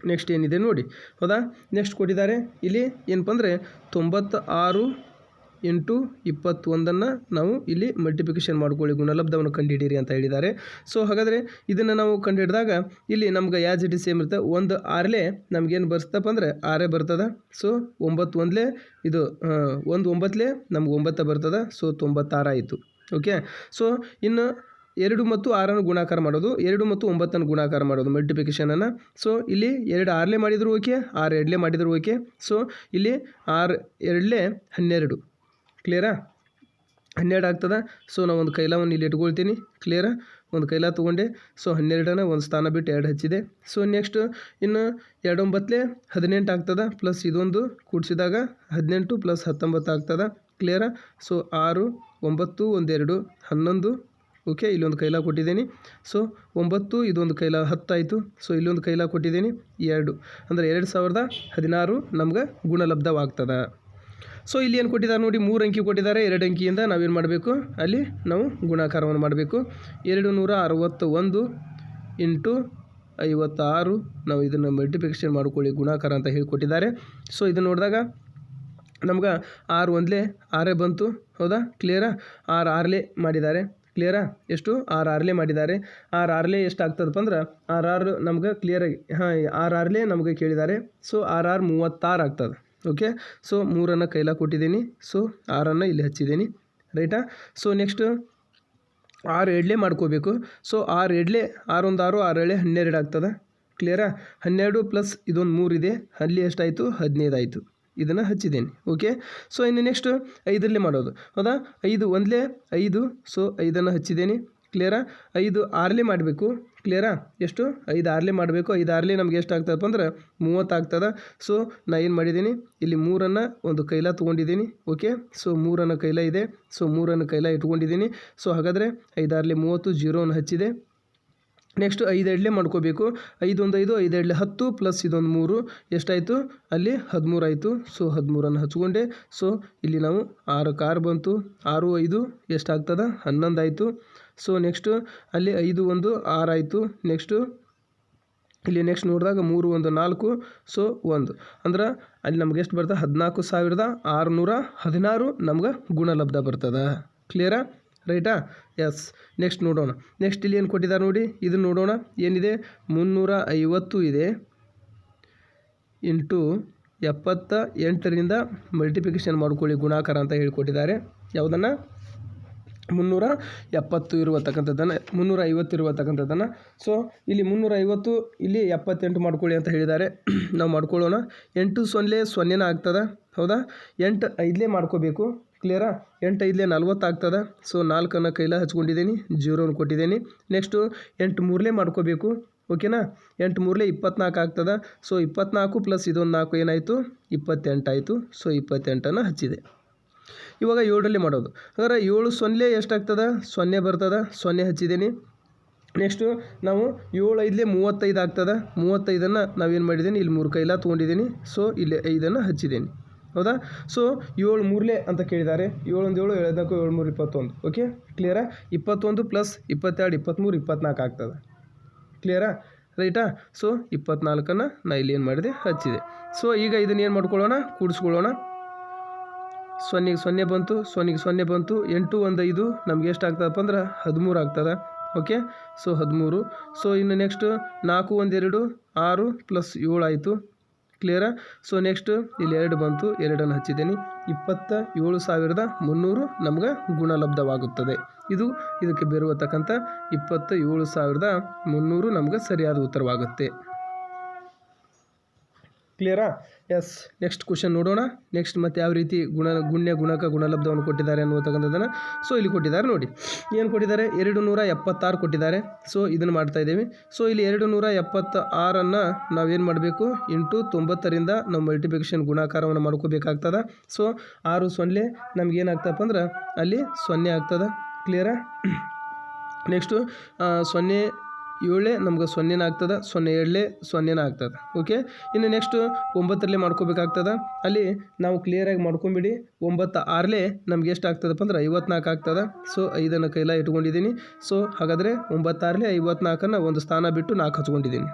ನೆಕ್ಸ್ಟ್ ಏನಿದೆ ನೋಡಿ ಹೌದಾ. ನೆಕ್ಸ್ಟ್ ಕೊಟ್ಟಿದ್ದಾರೆ ಇಲ್ಲಿ ಏನಪ್ಪ ಅಂದರೆ 96 × 21 ನಾವು ಇಲ್ಲಿ ಮಲ್ಟಿಪ್ಲಿಕೇಶನ್ ಮಾಡ್ಕೊಳ್ಳಿ, ಗುಣಲಬ್ಧವನ್ನು ಕಂಡುಹಿಡೀರಿ ಅಂತ ಹೇಳಿದ್ದಾರೆ. ಸೊ ಹಾಗಾದರೆ ಇದನ್ನು ನಾವು ಕಂಡುಹಿಡಿದಾಗ ಇಲ್ಲಿ ನಮ್ಗೆ ಆ್ಯಸ್ ಇಟ್ ಇಸ್ ಸೇಮ್ ಇರುತ್ತೆ. 1 6 ನಮಗೇನು ಬರ್ತಪ್ಪ ಅಂದರೆ 6 ಬರ್ತದೆ. ಸೊ 9 1 ಇದು 1 9 ನಮ್ಗೆ 9 ಬರ್ತದೆ. ಸೊ 96 ಆಯಿತು. ಓಕೆ. ಸೊ ಇನ್ನು 2 ಮತ್ತು 6ಅನ್ನು ಗುಣಾಕಾರ ಮಾಡೋದು, 2 ಮತ್ತು 9ಅನ್ನು ಗುಣಾಕಾರ ಮಾಡೋದು ಮಲ್ಟಿಪ್ಲಿಕೇಶನನ್ನು. ಸೊ ಇಲ್ಲಿ 2 6 ಮಾಡಿದರೂ ಓಕೆ, 6 2 ಮಾಡಿದರೂ ಓಕೆ. ಸೊ ಇಲ್ಲಿ 6 2 12. ಕ್ಲಿಯರಾ. 12 ಆಗ್ತದೆ. ಸೊ ನಾವು ಒಂದು ಕೈಲವನ್ನು ಇಲ್ಲಿ ಇಟ್ಕೊಳ್ತೀನಿ. ಕ್ಲಿಯರಾ. ಒಂದು ಕೈಲ ತೊಗೊಂಡೆ. ಸೊ 12ನ ಒಂದು ಸ್ಥಾನ ಬಿಟ್ಟು 2 ಹಚ್ಚಿದೆ. ಸೊ ನೆಕ್ಸ್ಟ್ ಇನ್ನು 2 9 18 ಆಗ್ತದೆ. ಪ್ಲಸ್ ಇದೊಂದು ಕೂಡಿಸಿದಾಗ 18 + 19 ಆಗ್ತದೆ. ಕ್ಲಿಯರಾ. ಸೊ 6 9 1 2 11. ಓಕೆ. ಇಲ್ಲೊಂದು ಕೈಲ ಕೊಟ್ಟಿದ್ದೀನಿ. ಸೊ 9 ಇದೊಂದು ಕೈಲ 10 ಆಯಿತು. ಸೊ ಇಲ್ಲೊಂದು ಕೈಲ ಕೊಟ್ಟಿದ್ದೀನಿ 2 ಅಂದರೆ 2016 ನಮ್ಗೆ ಗುಣಲಬ್ಧವಾಗ್ತದೆ. ಸೊ ಇಲ್ಲಿ ಏನು ಕೊಟ್ಟಿದ್ದಾರೆ ನೋಡಿ, 3 ಅಂಕಿ ಕೊಟ್ಟಿದ್ದಾರೆ. 2 ಅಂಕಿಯಿಂದ ನಾವೇನು ಮಾಡಬೇಕು, ಅಲ್ಲಿ ನಾವು ಗುಣಾಕಾರವನ್ನು ಮಾಡಬೇಕು. 261 × 56 ನಾವು ಇದನ್ನು ಮಲ್ಟಿಪ್ಲಿಕೇಶನ್ ಮಾಡ್ಕೊಳ್ಳಿ ಗುಣಾಕಾರ ಅಂತ ಹೇಳಿಕೊಟ್ಟಿದ್ದಾರೆ. ಸೊ ಇದನ್ನು ನೋಡಿದಾಗ ನಮ್ಗೆ 6 ಒಂದಲೇ 6 ಬಂತು, ಹೌದಾ? ಕ್ಲಿಯರಾ? 6 6ಲೇ ಮಾಡಿದ್ದಾರೆ, ಕ್ಲಿಯರಾ? ಎಷ್ಟು? 6 6ಲೇ ಮಾಡಿದ್ದಾರೆ. 6 6ಲೇ ಎಷ್ಟು ಆಗ್ತದಪ್ಪ ಅಂದ್ರೆ 6 6 ನಮ್ಗೆ ಕ್ಲಿಯರಾಗಿ 6 6ಲೇ ನಮಗೆ ಕೇಳಿದ್ದಾರೆ. ಸೊ 6 6 36 ಆಗ್ತದೆ. ಓಕೆ, ಸೊ 3 ಕೈಲ ಕೊಟ್ಟಿದ್ದೀನಿ, ಸೊ 6 ಇಲ್ಲಿ ಹಚ್ಚಿದ್ದೀನಿ, ರೈಟಾ? ಸೊ ನೆಕ್ಸ್ಟ್ 6 7ಲೇ ಮಾಡ್ಕೋಬೇಕು. ಸೊ 6 7ಲೇ 6 1 6 6 7 12 ಆಗ್ತದೆ, ಕ್ಲಿಯರಾ? 12 ಪ್ಲಸ್ ಇದೊಂದು 3 ಇದೆ, ಅಲ್ಲಿ ಎಷ್ಟಾಯಿತು? 15 ಆಯಿತು. ಇದನ್ನು ಹಚ್ಚಿದ್ದೀನಿ. ಓಕೆ, ಸೊ ಇನ್ನು ನೆಕ್ಸ್ಟ್ 5ರಲ್ಲೇ ಮಾಡೋದು, ಹೌದಾ? 5 ಒಂದಲೇ 5, ಸೊ 5 ಹಚ್ಚಿದ್ದೀನಿ, ಕ್ಲಿಯರಾ? 5 6ಲೇ ಮಾಡಬೇಕು, ಕ್ಲಿಯರಾ? ಎಷ್ಟು? 5 6ಲೇ ಮಾಡಬೇಕು. 5 6ಲೇ ನಮ್ಗೆ ಎಷ್ಟು ಆಗ್ತದಪ್ಪ ಅಂದ್ರೆ 30 ಆಗ್ತದೆ. ಸೊ ನಾನು ಏನು ಮಾಡಿದ್ದೀನಿ, ಇಲ್ಲಿ 3 ಒಂದು ಕೈಲ ತೊಗೊಂಡಿದ್ದೀನಿ. ಓಕೆ, ಸೊ 3 ಕೈಲ ಇದೆ, ಸೊ 3 ಕೈಲ ಇಟ್ಕೊಂಡಿದ್ದೀನಿ. ಸೊ ಹಾಗಾದರೆ 5 6ಲೇ 30, 0 ಹಚ್ಚಿದೆ. ನೆಕ್ಸ್ಟ್ 5 7ಲೇ ಮಾಡ್ಕೋಬೇಕು. 5 1 5, 5 7 10 ಪ್ಲಸ್ ಇದೊಂದು 3 ಎಷ್ಟಾಯಿತು? ಅಲ್ಲಿ 13 ಆಯಿತು. ಸೊ 13 ಹಚ್ಕೊಂಡೆ. ಸೊ ಇಲ್ಲಿ ನಾವು 6 6 ಬಂತು, 6 5 ಎಷ್ಟಾಗ್ತದೆ? 11 ಆಯಿತು. ಸೊ ನೆಕ್ಸ್ಟು ಅಲ್ಲಿ 5 1 6 ಆಯಿತು. ನೆಕ್ಸ್ಟು ಇಲ್ಲಿ ನೆಕ್ಸ್ಟ್ ನೋಡಿದಾಗ 3 1 4, ಸೊ 1 ಅಂದ್ರೆ ಅಲ್ಲಿ ನಮ್ಗೆ ಎಷ್ಟು ಬರ್ತದೆ? 14,616 ನಮ್ಗೆ ಗುಣಲಬ್ಧ ಬರ್ತದೆ. ಕ್ಲಿಯರಾ? ರೈಟಾ? ಎಸ್. ನೆಕ್ಸ್ಟ್ ನೋಡೋಣ. ನೆಕ್ಸ್ಟ್ ಇಲ್ಲಿ ಏನು ಕೊಟ್ಟಿದ್ದಾರೆ ನೋಡಿ, ಇದನ್ನು ನೋಡೋಣ. ಏನಿದೆ? 350 ಇದೆ ಇಂಟು 78ರಿಂದ ಮಲ್ಟಿಪ್ಲಿಕೇಶನ್ ಮಾಡ್ಕೊಳ್ಳಿ ಗುಣಾಕಾರ ಅಂತ ಹೇಳಿಕೊಟ್ಟಿದ್ದಾರೆ. ಯಾವುದನ್ನು? 370 ಇರುವತಕ್ಕಂಥದ್ದನ್ನು, 350 ಇರುವತಕ್ಕಂಥದ್ದನ್ನು. ಸೊ ಇಲ್ಲಿ 350, ಇಲ್ಲಿ 78 ಮಾಡ್ಕೊಳ್ಳಿ ಅಂತ ಹೇಳಿದ್ದಾರೆ. ನಾವು ಮಾಡ್ಕೊಳ್ಳೋಣ. 8 0 0 ಆಗ್ತದೆ, ಹೌದಾ? 8 5ಲೇ ಮಾಡ್ಕೋಬೇಕು, ಕ್ಲಿಯರಾ? 8 5ಲೇ 40 ಆಗ್ತದೆ. ಸೊ 4 ಕೈಲ ಹಚ್ಕೊಂಡಿದ್ದೀನಿ, 0 ಕೊಟ್ಟಿದ್ದೀನಿ. ನೆಕ್ಸ್ಟು 8 3ಲೇ ಮಾಡ್ಕೋಬೇಕು, ಓಕೆನಾ? 8 3ಲೇ 24 ಆಗ್ತದೆ. ಸೊ 24 ಪ್ಲಸ್ ಇದೊಂದು 4 ಏನಾಯಿತು? 28 ಆಯಿತು. ಸೊ 28 ಹಚ್ಚಿದೆ. ಇವಾಗ 7ರಲ್ಲೇ ಮಾಡೋದು. ಹಾಗಾದ್ರೆ 7 0 ಎಷ್ಟಾಗ್ತದೆ? 0 ಬರ್ತದೆ, 0 ಹಚ್ಚಿದ್ದೀನಿ. ನೆಕ್ಸ್ಟು ನಾವು 7 5ಲೇ 35 ಆಗ್ತದೆ. 35 ನಾವೇನು ಮಾಡಿದ್ದೀನಿ? ಇಲ್ಲಿ 3 ಕೈಲ ತೊಗೊಂಡಿದ್ದೀನಿ. ಸೊ ಇಲ್ಲಿ 5 ಹಚ್ಚಿದ್ದೀನಿ, ಹೌದಾ? ಸೊ 7 3ಲೇ ಅಂತ ಕೇಳಿದ್ದಾರೆ. 7 1 7, 7 4 7 3 21. ಓಕೆ, ಕ್ಲಿಯರಾ? 21 ಪ್ಲಸ್ 22 23 24 ಆಗ್ತದೆ, ಕ್ಲಿಯರಾ? ರೈಟಾ? ಸೊ 24 ನಾ ಇಲ್ಲಿ ಏನು ಮಾಡಿದೆ? ಹಚ್ಚಿದೆ. ಸೊ ಈಗ ಇದನ್ನು ಏನು ಮಾಡ್ಕೊಳ್ಳೋಣ? ಕೂಡಿಸ್ಕೊಳ್ಳೋಣ. 0 0 ಬಂತು, 0 0 ಬಂತು. 8 1 5 ನಮ್ಗೆ ಎಷ್ಟು ಆಗ್ತದಪ್ಪ ಅಂದ್ರೆ 13 ಆಗ್ತದೆ. Okay, so 13. ಸೊ ಇನ್ನು ನೆಕ್ಸ್ಟ್ 4 1 2 6 ಪ್ಲಸ್ 7 ಆಯಿತು, ಕ್ಲಿಯರಾ? ಸೊ ನೆಕ್ಸ್ಟ್ ಇಲ್ಲಿ 2 ಬಂತು, 2 ಹಚ್ಚಿದ್ದೀನಿ. 27,300 ನಮ್ಗೆ ಗುಣಲಬ್ಧವಾಗುತ್ತದೆ. ಇದಕ್ಕೆ ಬರುವತಕ್ಕಂಥ 27,300 ನಮ್ಗೆ ಸರಿಯಾದ ಉತ್ತರವಾಗುತ್ತೆ. ಕ್ಲಿಯರಾ? ಎಸ್. ನೆಕ್ಸ್ಟ್ ಕ್ವಶನ್ ನೋಡೋಣ. ನೆಕ್ಸ್ಟ್ ಮತ್ತು ಯಾವ ರೀತಿ ಗುಣ್ಯ ಗುಣಕ ಗುಣಲಬ್ಧವನ್ನು ಕೊಟ್ಟಿದ್ದಾರೆ ಅನ್ನುವತಕ್ಕಂಥದ್ದನ್ನು. ಸೊ ಇಲ್ಲಿ ಕೊಟ್ಟಿದ್ದಾರೆ ನೋಡಿ, ಏನು ಕೊಟ್ಟಿದ್ದಾರೆ? 276 ಕೊಟ್ಟಿದ್ದಾರೆ. ಸೊ ಇದನ್ನು ಮಾಡ್ತಾ ಇದ್ದೀವಿ. ಸೊ ಇಲ್ಲಿ 276 ನಾವೇನು ಮಾಡಬೇಕು? ಇಂಟು 90ರಿಂದ ನಾವು ಮಲ್ಟಿಪ್ಲಿಕೇಶನ್ ಗುಣಾಕಾರವನ್ನು ಮಾಡ್ಕೋಬೇಕಾಗ್ತದೆ. ಸೊ 6 0 ನಮಗೇನಾಗ್ತದಪ್ಪ ಅಂದ್ರೆ ಅಲ್ಲಿ 0 ಆಗ್ತದೆ, ಕ್ಲಿಯರಾ? ನೆಕ್ಸ್ಟು 0 7 ನಮ್ಗೆ 0 ಆಗ್ತದೆ, 0 7 0 ಆಗ್ತದೆ. ಓಕೆ, ಇನ್ನು ನೆಕ್ಸ್ಟು 9ರಲ್ಲೇ ಮಾಡ್ಕೋಬೇಕಾಗ್ತದೆ. ಅಲ್ಲಿ ನಾವು ಕ್ಲಿಯರಾಗಿ ಮಾಡ್ಕೊಂಬಿಡಿ. 9 6ಲೇ ನಮ್ಗೆ ಎಷ್ಟು ಆಗ್ತದಪ್ಪ ಅಂದ್ರೆ 54 ಆಗ್ತದೆ. ಸೊ 5 ಕೈಲ ಇಟ್ಕೊಂಡಿದ್ದೀನಿ. ಸೊ ಹಾಗಾದರೆ 9 6ಲೇ 54 ಒಂದು ಸ್ಥಾನ ಬಿಟ್ಟು 4 ಹಚ್ಕೊಂಡಿದ್ದೀನಿ.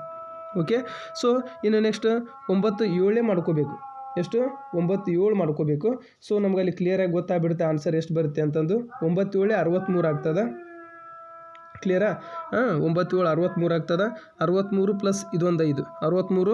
ಓಕೆ, ಸೊ ಇನ್ನು ನೆಕ್ಸ್ಟ್ 9 7 ಮಾಡ್ಕೋಬೇಕು. ಎಷ್ಟು? 9 7 ಮಾಡ್ಕೋಬೇಕು. ಸೊ ನಮ್ಗೆ ಅಲ್ಲಿ ಕ್ಲಿಯರಾಗಿ ಗೊತ್ತಾಗ್ಬಿಡುತ್ತೆ ಆನ್ಸರ್ ಎಷ್ಟು ಬರುತ್ತೆ ಅಂತಂದು. 9 7 63 ಆಗ್ತದೆ, ಕ್ಲಿಯರಾ? 9 7 63 ಆಗ್ತದೆ. 63 ಪ್ಲಸ್ ಇದೊಂದು 5, 63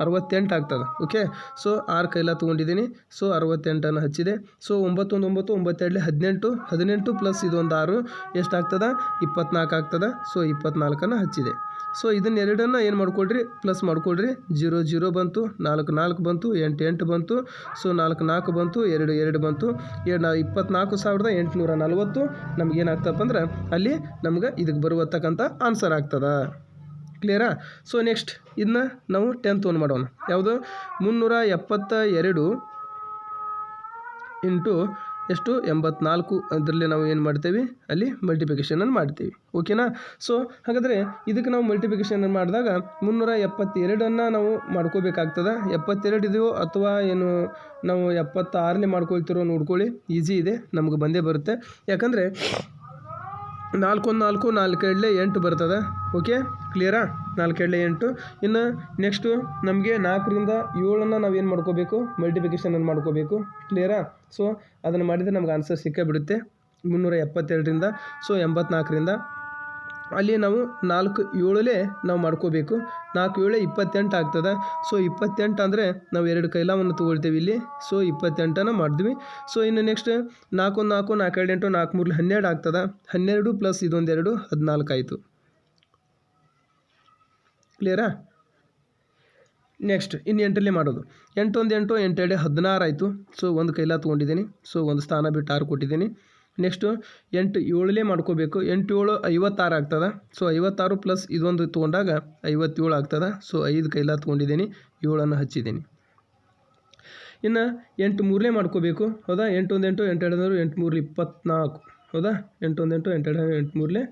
68 ಆಗ್ತದೆ. ಓಕೆ, ಸೊ 6 ಕೈಲ ತೊಗೊಂಡಿದ್ದೀನಿ. ಸೊ 68 ಹಚ್ಚಿದೆ. ಸೊ 9 1 9, 9 2 18, 18 ಪ್ಲಸ್ ಇದೊಂದು 6 ಎಷ್ಟಾಗ್ತದೆ? 24 ಆಗ್ತದೆ. ಸೊ 24 ಹಚ್ಚಿದೆ. ಸೊ ಇದನ್ನು 2 ಏನು ಮಾಡ್ಕೊಳ್ರಿ? ಪ್ಲಸ್ ಮಾಡ್ಕೊಳ್ರಿ. 0 0 ಬಂತು, 4 4 ಬಂತು, 8 8 ಬಂತು. ಸೊ 4 4 ಬಂತು, 2 2 ಬಂತು. 24,840 ನಮಗೇನಾಗ್ತಪ್ಪ ಅಂದ್ರೆ ಅಲ್ಲಿ ನಮ್ಗೆ ಇದಕ್ಕೆ ಬರುವತಕ್ಕಂಥ ಆನ್ಸರ್ ಆಗ್ತದೆ. ಕ್ಲಿಯರಾ? ಸೊ ನೆಕ್ಸ್ಟ್ ಇದನ್ನ ನಾವು 10th ಒಂದು ಮಾಡೋಣ. ಯಾವುದು? 372 ಇಂಟು ಎಷ್ಟು? 84. ಅದರಲ್ಲಿ ನಾವು ಏನು ಮಾಡ್ತೇವೆ? ಅಲ್ಲಿ ಮಲ್ಟಿಪ್ಲಿಕೇಶನನ್ನು ಮಾಡ್ತೀವಿ. ಓಕೆನಾ? ಸೊ ಹಾಗಾದರೆ ಇದಕ್ಕೆ ನಾವು ಮಲ್ಟಿಪ್ಲಿಕೇಶನ್ ಮಾಡಿದಾಗ 372 ನಾವು ಮಾಡ್ಕೋಬೇಕಾಗ್ತದೆ. 72 ಇದೆಯೋ ಅಥವಾ ಏನು ನಾವು 76ಲೇ ಮಾಡ್ಕೊಳ್ತಿರೋ ನೋಡ್ಕೊಳ್ಳಿ. ಈಸಿ ಇದೆ, ನಮ್ಗೆ ಬಂದೇ ಬರುತ್ತೆ. ಯಾಕಂದರೆ 4 1 4 4 2 8 ಬರ್ತದೆ. ಓಕೆ, ಕ್ಲಿಯರಾ? 4 2 8. ಇನ್ನು ನೆಕ್ಸ್ಟು ನಮಗೆ 4ರಿಂದ 7 ನಾವೇನು ಮಾಡ್ಕೋಬೇಕು, ಮಲ್ಟಿಪ್ಲಿಕೇಶನ್ ಮಾಡ್ಕೋಬೇಕು. ಕ್ಲಿಯರಾ? ಸೊ ಅದನ್ನು ಮಾಡಿದರೆ ನಮ್ಗೆ ಆನ್ಸರ್ ಸಿಕ್ಕೇ ಬಿಡುತ್ತೆ. 372ರಿಂದ 84ರಿಂದ ಅಲ್ಲಿ ನಾವು 4 7 ನಾವು ಮಾಡ್ಕೋಬೇಕು. 4 7 28 ಆಗ್ತದೆ. 28 ಅಂದರೆ ನಾವು 2 ಕೈಲಾವನ್ನು ತೊಗೊಳ್ತೇವೆ ಇಲ್ಲಿ. 28 ಮಾಡಿದ್ವಿ. ಇನ್ನು ನೆಕ್ಸ್ಟ್ 4 1 4 4 2 8 4 3 12 ಆಗ್ತದೆ. 12 ಪ್ಲಸ್ ಇದೊಂದು 2 14 ಆಯಿತು. ಕ್ಲಿಯರಾ? ನೆಕ್ಸ್ಟ್ ಇನ್ನು 8ರಲ್ಲಿ ಮಾಡೋದು. 8 1 8 8 2 16 ಆಯಿತು. ಒಂದು ಕೈಲಾ ತೊಗೊಂಡಿದ್ದೀನಿ. ಒಂದು ಸ್ಥಾನ ಬಿಟ್ಟು 6 ಕೊಟ್ಟಿದ್ದೀನಿ. ನೆಕ್ಸ್ಟು 8 7 ಮಾಡ್ಕೋಬೇಕು. 8 7 56 ಆಗ್ತದೆ. 56 ಪ್ಲಸ್ ಇದೊಂದು ತೊಗೊಂಡಾಗ 57 ಆಗ್ತದೆ. 5 ಕೈಲಾ ತೊಗೊಂಡಿದ್ದೀನಿ, 7 ಹಚ್ಚಿದ್ದೀನಿ. ಇನ್ನು 8 3 ಮಾಡ್ಕೋಬೇಕು. ಹೌದಾ? 8 1 8 8 2 8 3 24. ಹೌದಾ? 8 1 8 8 2 8 3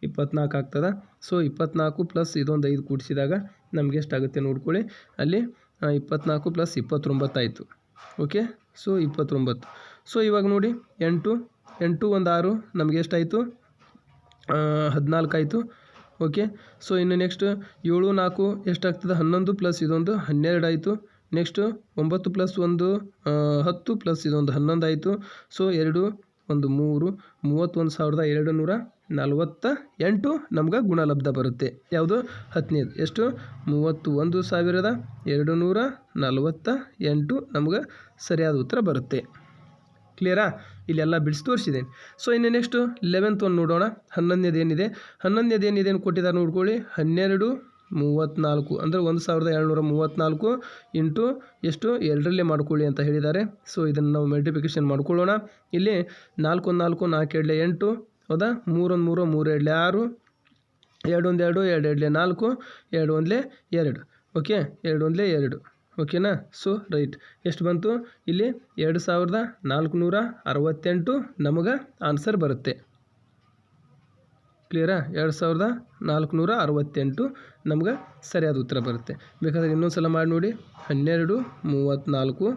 24 ಆಗ್ತದೆ. 24 ಪ್ಲಸ್ ಇದೊಂದು 5 ಕೂಡಿಸಿದಾಗ ನಮಗೆ ಎಷ್ಟಾಗುತ್ತೆ ನೋಡ್ಕೊಳ್ಳಿ. ಅಲ್ಲಿ 24 ಪ್ಲಸ್ 29 ಆಯಿತು. ಓಕೆ, 29. ಇವಾಗ ನೋಡಿ 8 8 1 6 ನಮಗೆ ಎಷ್ಟಾಯಿತು? 14 ಆಯಿತು. ಓಕೆ, ಇನ್ನು ನೆಕ್ಸ್ಟ್ 7 4 ಎಷ್ಟಾಗ್ತದೆ? 11 ಪ್ಲಸ್ ಇದೊಂದು 12 ಆಯಿತು. ನೆಕ್ಸ್ಟು 9 ಪ್ಲಸ್ 1 10 ಪ್ಲಸ್ ಇದೊಂದು 11 ಆಯಿತು. 2 1 3 31,248 ನಮ್ಗೆ ಗುಣಲಬ್ಧ ಬರುತ್ತೆ. ಯಾವುದು? 10ನೇದು. ಎಷ್ಟು? 31,248 ನಮ್ಗೆ ಸರಿಯಾದ ಉತ್ತರ ಬರುತ್ತೆ. ಕ್ಲಿಯರಾ? ಇಲ್ಲೆಲ್ಲ ಬಿಡಿಸಿ ತೋರಿಸಿದ್ದೇನೆ. ಇನ್ನು ನೆಕ್ಸ್ಟು 11th ಒಂದು ನೋಡೋಣ. 11ನೇದು ಏನಿದೆ? 11ನೇದು ಏನಿದೆ ಕೊಟ್ಟಿದ್ದಾರೆ ನೋಡ್ಕೊಳ್ಳಿ. 12 34 ಅಂದರೆ 1734 ಇಂಟು ಎಷ್ಟು? 2ರಲ್ಲೇ ಮಾಡ್ಕೊಳ್ಳಿ ಅಂತ ಹೇಳಿದ್ದಾರೆ. ಇದನ್ನು ನಾವು ಮಲ್ಟಿಪ್ಲಿಕೇಶನ್ ಮಾಡ್ಕೊಳ್ಳೋಣ. ಇಲ್ಲಿ 4 1 4 4 2 8. ಹೌದಾ? 3 1 3 3 2 6 2 1 2 2 2 4 2 1 2. ಓಕೆ, 2 1 2. ಓಕೆನಾ? ರೈಟ್. ಎಷ್ಟು ಬಂತು? ಇಲ್ಲಿ 2468 ನಮಗೆ ಆನ್ಸರ್ ಬರುತ್ತೆ. ಕ್ಲಿಯರಾ? 2468 ನಮ್ಗೆ ಸರಿಯಾದ ಉತ್ತರ ಬರುತ್ತೆ. ಬೇಕಾದರೆ ಇನ್ನೊಂದು ಸಲ ಮಾಡಿ ನೋಡಿ. 12 34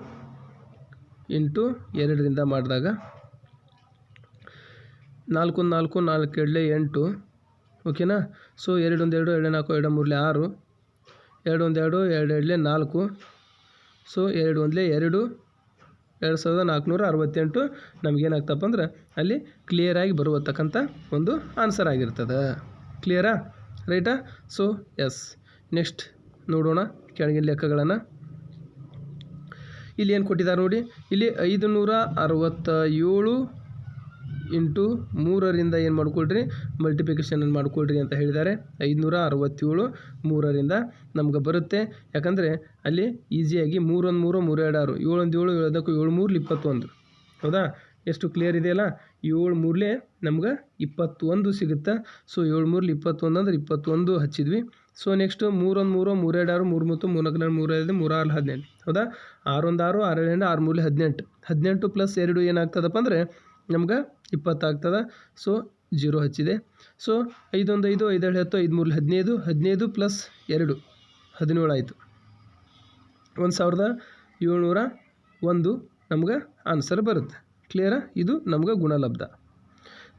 ಇಂಟು 2ರಿಂದ ಮಾಡಿದಾಗ 4 1 4 4 2 8. ಓಕೆನಾ? 2 1 2 2 4 2 3 6 2 1 2 2 2 4. 2 1 2 2468 ನಮಗೇನಾಗ್ತಪ್ಪ ಅಂದ್ರೆ ಅಲ್ಲಿ ಕ್ಲಿಯರಾಗಿ ಬರುವತಕ್ಕಂಥ ಒಂದು ಆನ್ಸರ್ ಆಗಿರ್ತದೆ. ಕ್ಲಿಯರಾ? ರೈಟಾ? ಎಸ್. ನೆಕ್ಸ್ಟ್ ನೋಡೋಣ ಕೆಳಗಿನ ಲೆಕ್ಕಗಳನ್ನು. ಇಲ್ಲಿ ಏನು ಕೊಟ್ಟಿದ್ದಾರೆ ನೋಡಿ. ಇಲ್ಲಿ 567 ಇಂಟು 3ರಿಂದ ಏನು ಮಾಡ್ಕೊಳ್ರಿ? ಮಲ್ಟಿಪ್ಲಿಕೇಶನ್ ಮಾಡ್ಕೊಳ್ರಿ ಅಂತ ಹೇಳಿದ್ದಾರೆ. 567 3ರಿಂದ ನಮ್ಗೆ ಬರುತ್ತೆ. ಯಾಕಂದರೆ ಅಲ್ಲಿ ಈಸಿಯಾಗಿ 3 1 3 3 2 6 7 1 7 7 7 3 21. ಹೌದಾ? ಎಷ್ಟು ಕ್ಲಿಯರ್ ಇದೆಯಲ್ಲ? 7 3 ನಮ್ಗೆ 21 ಸಿಗುತ್ತೆ. 7 3 21 ಅಂದರೆ 21 ಹಚ್ಚಿದ್ವಿ. ನೆಕ್ಸ್ಟು 3 1 3 3 2 6 3 3 3 4 3 5 3 6 18. ಹೌದಾ? 6 1 6 6 2 6 3 18. 18 ಪ್ಲಸ್ 2 ಏನಾಗ್ತದಪ್ಪ ಅಂದರೆ ನಮ್ಗೆ 20 ಆಗ್ತದೆ. 0 ಹಚ್ಚಿದೆ. 5 1 5 5 2 10 5 3 15 15 ಪ್ಲಸ್ 2 17 ಆಯಿತು. 1701 ನಮ್ಗೆ ಆನ್ಸರ್ ಬರುತ್ತೆ. ಕ್ಲಿಯರಾ? ಇದು ನಮ್ಗೆ ಗುಣಲಬ್ಧ.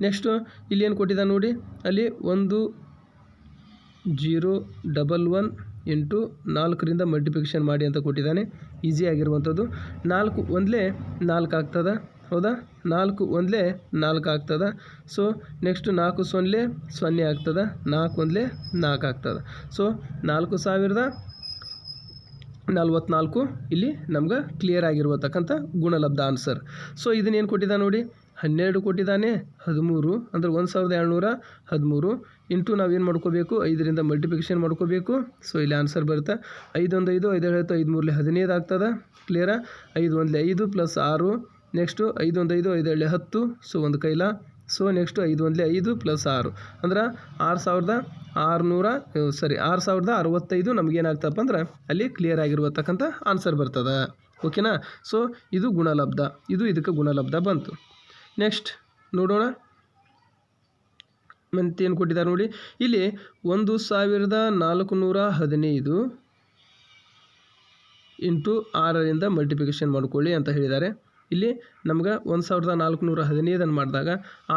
ನೆಕ್ಸ್ಟು ಇಲ್ಲಿ ಏನು ಕೊಟ್ಟಿದ್ದ ನೋಡಿ. ಅಲ್ಲಿ 1011 ಇಂಟು 4ರಿಂದ ಮಲ್ಟಿಪ್ಲಿಕೇಶನ್ ಮಾಡಿ ಅಂತ ಕೊಟ್ಟಿದ್ದಾನೆ. ಈಸಿ ಆಗಿರುವಂಥದ್ದು. 4 1 4 ಆಗ್ತದೆ. ಹೌದಾ? 4 1 4 ಆಗ್ತದೆ. ನೆಕ್ಸ್ಟ್ 4 0 0 ಆಗ್ತದೆ. 4 1 4 ಆಗ್ತದೆ. 4044 ಇಲ್ಲಿ ನಮ್ಗೆ ಕ್ಲಿಯರ್ ಆಗಿರುವತಕ್ಕಂಥ ಗುಣಲಬ್ಧ ಆನ್ಸರ್. ಇದನ್ನೇನು ಕೊಟ್ಟಿದ್ದ ನೋಡಿ. 12 ಕೊಟ್ಟಿದ್ದಾನೆ. 13 ಅಂದರೆ 1713 ಇಂಟು ನಾವೇನು ಮಾಡ್ಕೋಬೇಕು? 5ರಿಂದ ಮಲ್ಟಿಪ್ಲಿಕೇಶನ್ ಮಾಡ್ಕೋಬೇಕು. ಇಲ್ಲಿ ಆನ್ಸರ್ ಬರುತ್ತೆ. 5 1 5 5 7 5 3 15 ಆಗ್ತದೆ. ಕ್ಲಿಯರಾ? 5 1 5 ಪ್ಲಸ್ 6. ನೆಕ್ಸ್ಟು 5 1 5 5 2 10. ಒಂದು ಕೈಲ. ನೆಕ್ಸ್ಟು 5 1 5 ಪ್ಲಸ್ 6 ಅಂದ್ರೆ 6065 ನಮಗೇನಾಗ್ತಪ್ಪ ಅಂದ್ರೆ ಅಲ್ಲಿ ಕ್ಲಿಯರ್ ಆಗಿರುವತಕ್ಕಂಥ ಆನ್ಸರ್ ಬರ್ತದೆ. ಓಕೆನಾ? ಇದು ಗುಣಲಬ್ಧ. ಇದಕ್ಕೆ ಗುಣಲಬ್ಧ ಬಂತು. ನೆಕ್ಸ್ಟ್ ನೋಡೋಣ. ಮತ್ತೇನು ಕೊಟ್ಟಿದ್ದಾರೆ ನೋಡಿ. ಇಲ್ಲಿ 1415 ಇಂಟು 6ರಿಂದ ಮಲ್ಟಿಪ್ಲಿಕೇಶನ್ ಮಾಡ್ಕೊಳ್ಳಿ ಅಂತ ಹೇಳಿದ್ದಾರೆ. ಇಲ್ಲಿ ನಮ್ಗೆ 1415 ಮಾಡಿದಾಗ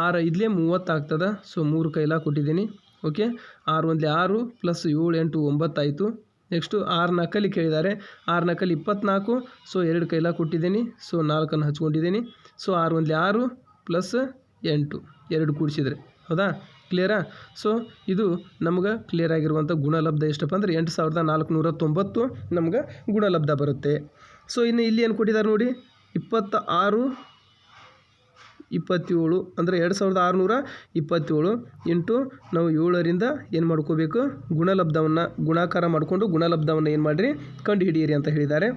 6 5 30 ಆಗ್ತದೆ. ಸೊ 3 ಕೈಲ ಕೊಟ್ಟಿದ್ದೀನಿ. ಓಕೆ, 6 1 6 ಪ್ಲಸ್ 7 8 9 ಆಯಿತು. ನೆಕ್ಸ್ಟು 6 4 ಕೇಳಿದ್ದಾರೆ. 6 4 24. ಸೊ 2 ಕೈಲ ಕೊಟ್ಟಿದ್ದೀನಿ. ಸೊ 4 ಹಚ್ಕೊಂಡಿದ್ದೀನಿ. ಸೊ 6 1 6 ಪ್ಲಸ್ 8 2 ಕೂಡಿಸಿದ್ರೆ ಹೌದಾ, ಕ್ಲಿಯರಾ? ಸೊ ಇದು ನಮ್ಗೆ ಕ್ಲಿಯರ್ ಆಗಿರುವಂಥ ಗುಣಲಬ್ಧ ಎಷ್ಟಪ್ಪ ಅಂದರೆ 8490 ನಮ್ಗೆ ಗುಣಲಬ್ಧ ಬರುತ್ತೆ. ಸೊ ಇನ್ನು ಇಲ್ಲಿ ಏನು ಕೊಟ್ಟಿದ್ದಾರೆ ನೋಡಿ, 26 27 ಅಂದರೆ 2627 ಇಂಟು ನಾವು 7ರಿಂದ ಏನು ಮಾಡ್ಕೋಬೇಕು, ಗುಣಲಬ್ಧವನ್ನು ಗುಣಾಕಾರ ಮಾಡಿಕೊಂಡು ಗುಣಲಬ್ಧವನ್ನು ಏನು ಮಾಡಿರಿ ಕಂಡು ಹಿಡಿಯಿರಿ ಅಂತ ಹೇಳಿದ್ದಾರೆ.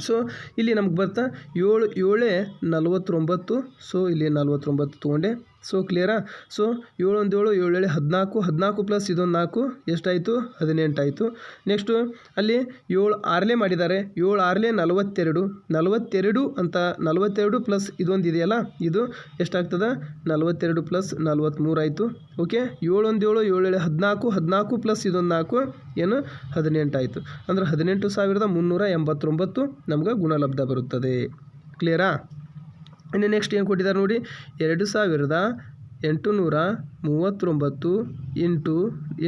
ಸೊ ಇಲ್ಲಿ ನಮ್ಗೆ ಬರ್ತಾ 7 7 49. ಸೊ ಇಲ್ಲಿ 49 ತೊಗೊಂಡೆ. ಸೊ ಕ್ಲಿಯರಾ? ಸೊ 7 1 7 7 14 14 ಪ್ಲಸ್ ಇದೊಂದು 4 ಎಷ್ಟಾಯಿತು, 18 ಆಯಿತು. ನೆಕ್ಸ್ಟು ಅಲ್ಲಿ 7 6 ಮಾಡಿದ್ದಾರೆ. 7 6 42 42 ಅಂತ 42 ಪ್ಲಸ್ ಇದೊಂದು ಇದೆಯಲ್ಲ, ಇದು ಎಷ್ಟಾಗ್ತದೆ 42 ಪ್ಲಸ್ 43 ಆಯಿತು. ಓಕೆ, 7 1 7 7 14 14 ಪ್ಲಸ್ ಇದೊಂದು 4 ಏನು 18 ಆಯಿತು. ಅಂದರೆ 18,389 ನಮ್ಗೆ ಗುಣಲಬ್ಧ ಬರುತ್ತದೆ. ಕ್ಲಿಯರಾ? ಇನ್ನು ನೆಕ್ಸ್ಟ್ ಏನು ಕೊಟ್ಟಿದ್ದಾರೆ ನೋಡಿ, 2839 ಇಂಟು